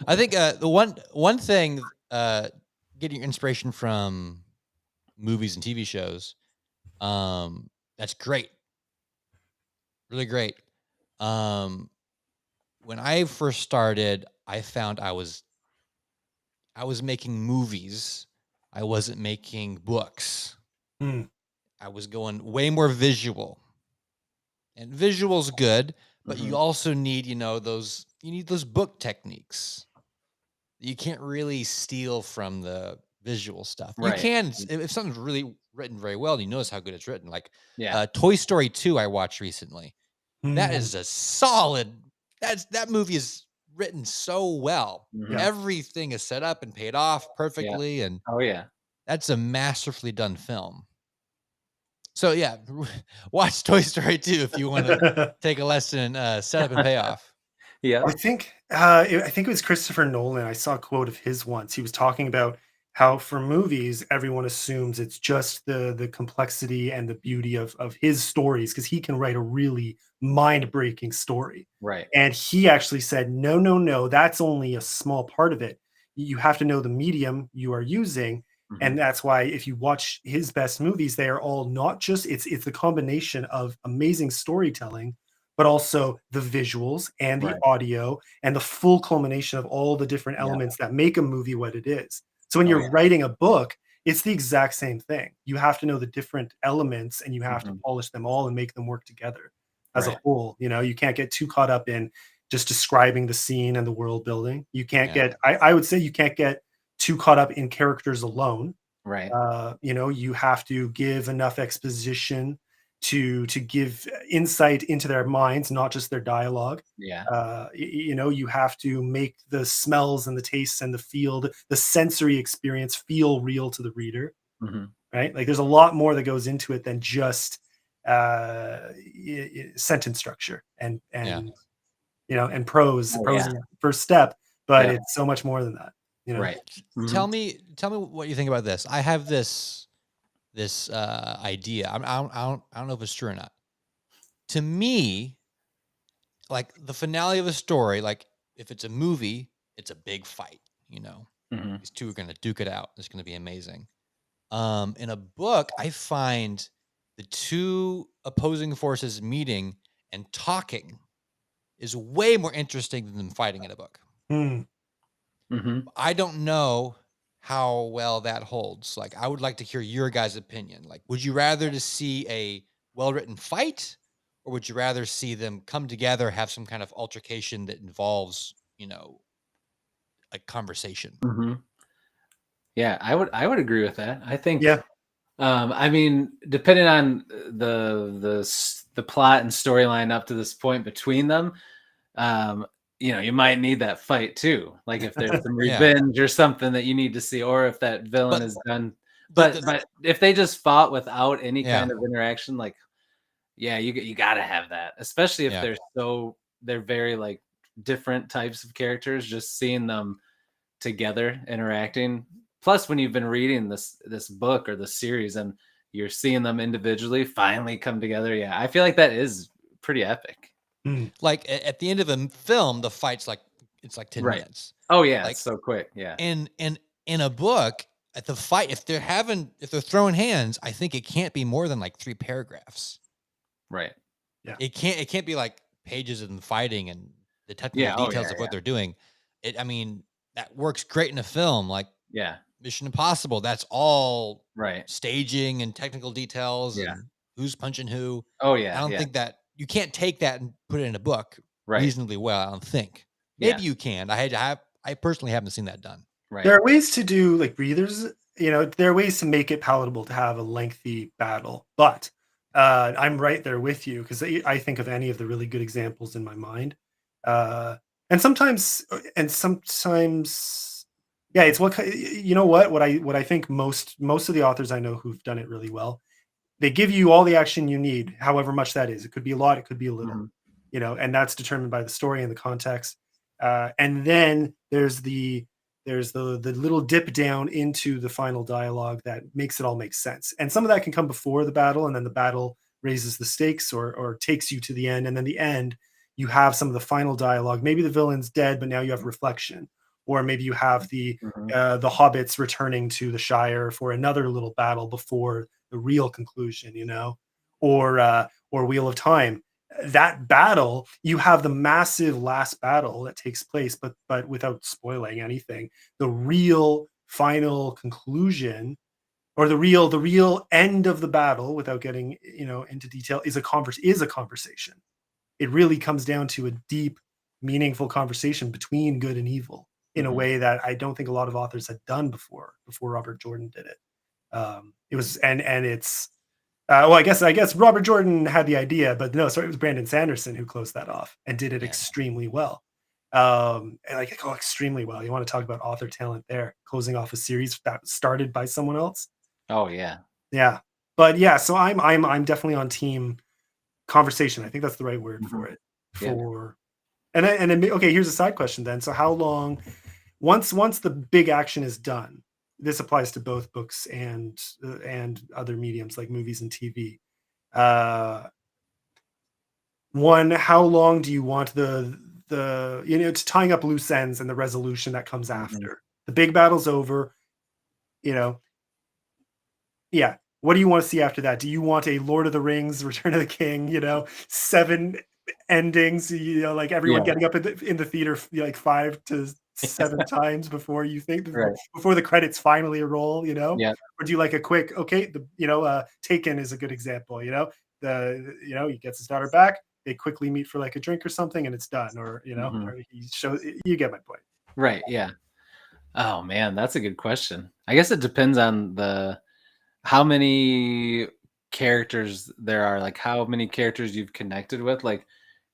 A: I think the one thing, getting inspiration from movies and TV shows, that's great, really great. When I first started, I found I was making movies. I wasn't making books.
B: Hmm.
A: I was going way more visual, and visual's good, but you
C: Mhm.
A: also need, you need those book techniques. You can't really steal from the visual stuff. You
C: Right.
A: can if something's really written very well, you notice how good it's written. Like
C: Yeah.
A: Toy Story 2 I watched recently. That
B: Hmm.
A: is a solid. That movie is written so well.
C: Mhm.
B: Yeah.
A: Everything is set up and paid off perfectly, and
C: Oh, yeah.
A: that's a masterfully done film. So yeah, watch Toy Story 2 if you want to take a lesson in setup and payoff.
C: Yeah.
B: I think it was Christopher Nolan. I saw a quote of his once. He was talking about how for movies, everyone assumes it's just the complexity and the beauty of his stories because he can write a really mind-breaking story.
C: Right.
B: And he actually said, no, no, no, that's only a small part of it. You have to know the medium you are using.
C: Mhm.
B: And that's why if you watch his best movies, they are all not just, it's the combination of amazing storytelling, but also the visuals and the
C: Right.
B: audio and the full culmination of all the different
C: Yeah.
B: elements that make a movie what it is. So when
C: Oh,
B: you're
C: yeah.
B: writing a book, it's the exact same thing. You have to know the different elements and you have to
C: Mhm.
B: polish them all and make them work together as
C: Right.
B: a whole. You know, you can't get too caught up in just describing the scene and the world building. You can't
A: Yeah.
B: get, I would say you can't get too caught up in characters alone.
C: Right.
B: You know, you have to give enough exposition to give insight into their minds, not just their dialogue.
C: Yeah.
B: You know, you have to make the smells and the tastes and the feel, the sensory experience feel real to the reader,
C: Mhm.
B: right? Like there's a lot more that goes into it than just sentence structure and
A: Yeah.
B: you know, and prose.
C: Oh,
B: Prose
C: yeah.
B: is the first step, but
C: Yeah.
B: it's so much more than that. You know,
C: Right. Mhm.
A: Tell me what you think about this. I have this this idea. I don't know if it's true or not. To me, like the finale of a story, like if it's a movie, it's a big fight. You know,
C: Mhm.
A: these two are going to duke it out. It's going to be amazing. In a book, I find the two opposing forces meeting and talking is way more interesting than them fighting in a book.
B: Hmm.
C: Mhm.
A: I don't know how well that holds. Like, I would like to hear your guys' opinion. Like, would you rather to see a well-written fight, or would you rather see them come together, have some kind of altercation that involves, you know, like conversation?
C: Mhm. Yeah, I would agree with that. I think
B: Yeah.
C: I mean, depending on the plot and storyline up to this point between them, um, you might need that fight too. Like if there's some
A: Yeah,
C: revenge or something that you need to see, or if that villain
A: but
C: is done.
A: the
C: But if they just fought without any
A: yeah,
C: kind of interaction, like yeah, you gotta have that, especially if
A: yeah.
C: they're very like different types of characters. Just seeing them together interacting. Plus, when you've been reading this book or the series and you're seeing them individually finally come together, yeah, I feel like that is pretty epic.
B: Hmm.
A: Like at the end of a film, the fight's like it's like 10
C: Right.
A: minutes.
C: Oh yeah, it's
A: Like
C: so quick. Yeah.
A: in a book, at the fight, if they're throwing hands, I think it can't be more than like 3 paragraphs.
C: Right.
B: Yeah.
A: It can't be like pages and fighting and the technical
C: Yeah. Oh
A: details
C: yeah.
A: of what
C: Yeah.
A: they're doing. I mean, that works great in a film like
C: Yeah.
A: Mission Impossible. That's all
C: Right.
A: staging and technical details
C: Yeah.
A: and who's punching who.
C: Oh
A: I
C: yeah.
A: don't
C: Yeah.
A: think that you can't take that and put it in a book
C: Right.
A: reasonably well, I don't think.
C: Yeah.
A: Maybe you can. I personally haven't seen that done.
B: There
C: Right.
B: are ways to do like breathers. There are ways to make it palatable to have a lengthy battle, but I'm right there with you because I think of any of the really good examples in my mind, uh, and sometimes, yeah, it's you know what I think most of the authors I know who've done it really well. They give you all the action you need, however much that is. It could be a lot, it could be a little,
C: Mhm.
B: and that's determined by the story and the context. And then there's the little dip down into the final dialogue that makes it all make sense. And some of that can come before the battle, and then the battle raises the stakes or takes you to the end. And then the end, you have some of the final dialogue. Maybe the villain's dead, but now you have reflection, or maybe you have
C: Mhm.
B: the hobbits returning to the Shire for another little battle before the real conclusion, or Wheel of Time. That battle, you have the massive last battle that takes place, but without spoiling anything, the real final conclusion or the real end of the battle, without getting into detail, is a conversation. It really comes down to a deep, meaningful conversation between good and evil in a
C: Mhm.
B: way that I don't think a lot of authors had done before Robert Jordan did it. It was and it's well, I guess Robert Jordan had the idea, but no, sorry, it was Brandon Sanderson who closed that off and did it
A: Yeah.
B: extremely well. And extremely well. You want to talk about author talent there, closing off a series that was started by someone else.
C: Oh yeah.
B: Yeah, but yeah, so I'm definitely on team conversation. I think that's the right word for
C: Mhm.
B: it.
C: Yeah.
B: For and then okay, here's a side question then. So how long once the big action is done, this applies to both books and other mediums like movies and TV. Uh, One, how long do you want it's tying up loose ends and the resolution that comes
C: Mhm.
B: after the big battle's over? You know, yeah. What do you want to see after that? Do you want a Lord of the Rings, Return of the King? Seven endings. Like everyone
C: Yeah.
B: getting up in the theater like 5 to 7 times before you think
C: Right.
B: before the credits finally roll.
C: Yeah.
B: Or do you like a quick? Okay, Taken is a good example. He gets his daughter back. They quickly meet for like a drink or something, and it's done.
C: Mhm.
B: Or he shows. You get my point.
C: Right. Yeah. Oh man, that's a good question. I guess it depends on the how many characters there are, like how many characters you've connected with, like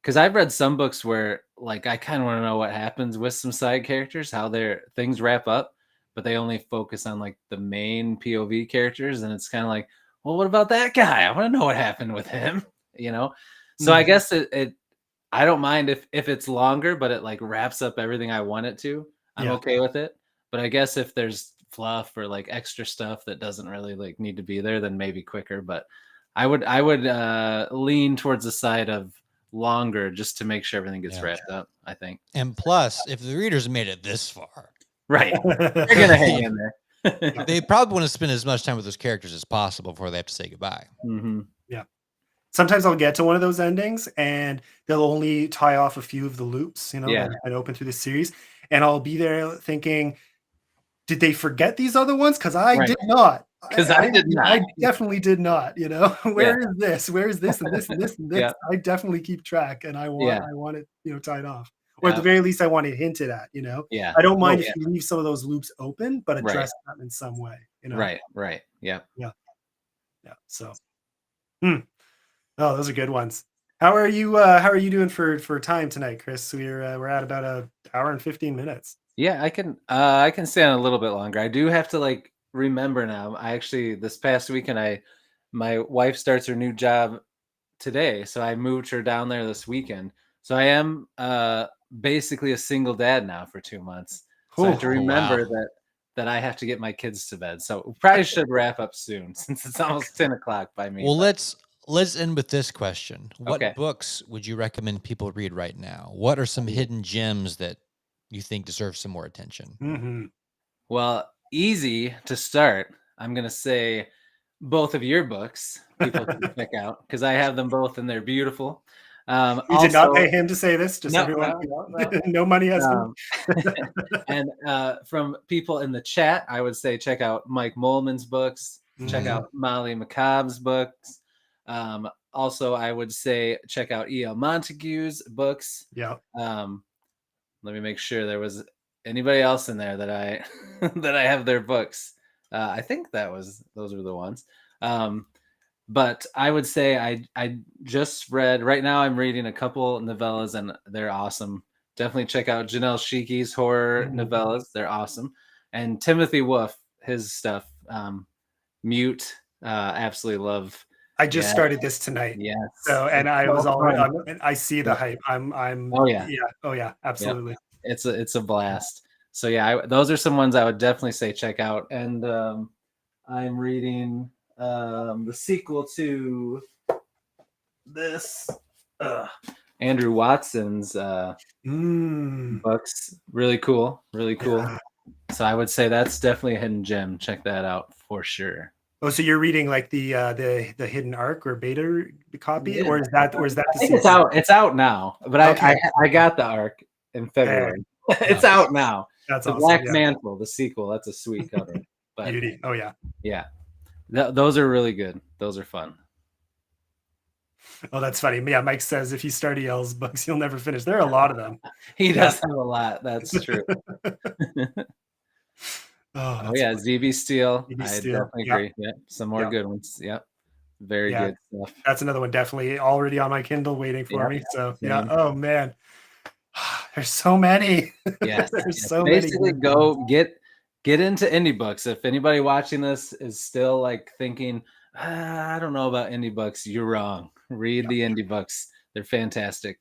C: because I've read some books where like I kind of want to know what happens with some side characters, how their things wrap up, but they only focus on like the main POV characters, and it's kind of like, well, what about that guy? I want to know what happened with him, you know? So I
B: Hmm.
C: guess it I don't mind if it's longer, but it like wraps up everything I want it to. I'm
B: Yeah.
C: okay with it. But I guess if there's fluff or like extra stuff that doesn't really like need to be there, then maybe quicker. But I would lean towards the side of longer just to make sure everything gets wrapped up, I think.
A: And plus, if the readers made it this far,
C: right, they're gonna hang in there.
A: They probably want to spend as much time with those characters as possible before they have to say goodbye.
C: Mm-hmm.
B: Yeah. Sometimes I'll get to one of those endings and they'll only tie off a few of the loops, that have been open through the series. And I'll be there thinking, did they forget these other ones? Because I did not.
C: Because I did not.
B: I definitely did not. Where is this? Where is this and this and this and this? I definitely keep track, and I want it, tied off, or at the very least, I want it hinted at.
C: Yeah.
B: I don't mind if you leave some of those loops open, but address them in some way.
C: Right. Yeah.
B: So, oh, those are good ones. How are you doing for time tonight, Chris? We're at about an hour and 15 minutes.
C: Yeah, I can stay on a little bit longer. I do have to remember now. I actually this past weekend my wife starts her new job today, so I moved her down there this weekend. So I am basically a single dad now for 2 months. So I have to remember that I have to get my kids to bed. So we probably should wrap up soon since it's almost 10 o'clock by me.
A: Well, let's end with this question. What books would you recommend people read right now? What are some hidden gems that you think deserve some more attention?
B: Mm-hmm.
C: Well, easy to start. I'm going to say both of your books people can check out because I have them both and they're beautiful.
B: You did not pay him to say this, just everyone. No money has
C: And from people in the chat, I would say check out Mike Molman's books, check out Molly McCobb's books. Also, I would say check out E.L. Montague's books.
B: Yeah.
C: Let me make sure there was anybody else in there that I that I have their books. I think those were the ones. But I would say I just read right now. I'm reading a couple novellas and they're awesome. Definitely check out Janelle Sheeky's horror novellas. They're awesome. And Timothy Wolf, his stuff. Mute. Absolutely love.
B: I just started this tonight.
C: Yeah.
B: So, and I was I see the hype. I'm.
C: Oh yeah.
B: Yeah. Oh yeah. Absolutely.
C: Yep. It's a blast. So yeah, those are some ones I would definitely say check out. And I'm reading the sequel to this Andrew Watson's books. Really cool. Yeah. So I would say that's definitely a hidden gem. Check that out for sure.
B: Oh, so you're reading like the hidden arc or beta copy, or is that the
C: sequel? It's out now, but I got the arc in February. It's out now.
B: That's
C: the
B: awesome.
C: Black Mantle, the sequel. That's a sweet cover. But,
B: beauty. Oh yeah.
C: Yeah. Those are really good. Those are fun.
B: Oh, that's funny. Yeah, Mike says if you start EL's books, you'll never finish. There are a lot of them.
C: He does have a lot. That's true.
B: Oh
C: yeah, ZB Steel.
B: ZB
C: I
B: Steel.
C: definitely agree. Yeah, some more good ones. Yep. Very good stuff.
B: That's another one definitely already on my Kindle waiting for me. So oh man. There's so many.
C: Yes.
B: There's so
C: basically
B: many.
C: Go get into indie books. If anybody watching this is still like thinking, I don't know about indie books, you're wrong. Read the indie books. They're fantastic.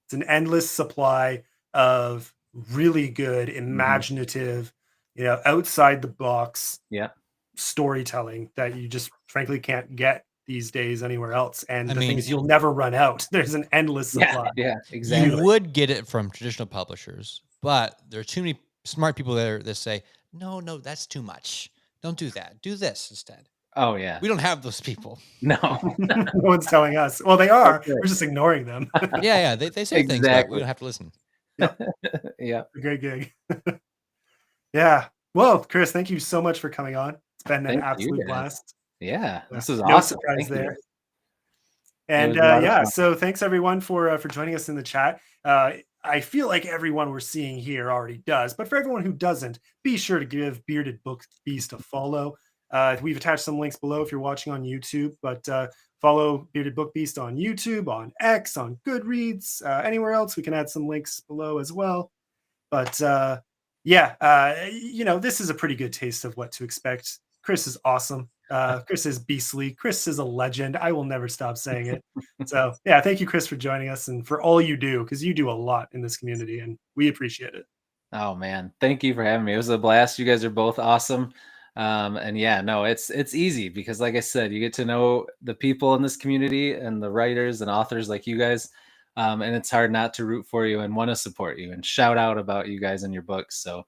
B: It's an endless supply of really good, imaginative, outside the box storytelling that you just frankly can't get these days anywhere else. And the thing is, you'll never run out. There's an endless supply.
C: Yeah, exactly.
A: You would get it from traditional publishers, but there are too many smart people there that say, no, that's too much. Don't do that. Do this instead.
C: Oh, yeah.
B: We don't have those people.
C: No.
B: No one's telling us. Well, they are. We're just ignoring them.
A: Yeah. They say things, but we don't have to listen.
C: Yeah.
B: Great gig. Yeah. Well, Chris, thank you so much for coming on. It's been an absolute blast.
C: Yeah. This is
B: no
C: awesome.
B: Surprise there. And so thanks everyone for joining us in the chat. I feel like everyone we're seeing here already does, but for everyone who doesn't, be sure to give Bearded Book Beast a follow. We've attached some links below if you're watching on YouTube, but follow Bearded Book Beast on YouTube, on X, on Goodreads, anywhere else. We can add some links below as well. But this is a pretty good taste of what to expect. Chris is awesome. Chris is beastly. Chris is a legend. I will never stop saying it. So thank you, Chris, for joining us and for all you do, because you do a lot in this community and we appreciate it.
C: Oh man, thank you for having me. It was a blast. You guys are both awesome. And yeah, no, it's easy because like I said, you get to know the people in this community and the writers and authors like you guys. And it's hard not to root for you and want to support you and shout out about you guys and your books. So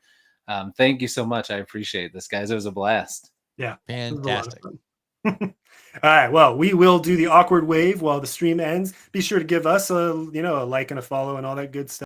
C: thank you so much. I appreciate this, guys. It was a blast.
B: Yeah, it was a lot of
A: Fantastic.
B: fun. All right, well, we will do the awkward wave while the stream ends. Be sure to give us a a like and a follow and all that good stuff.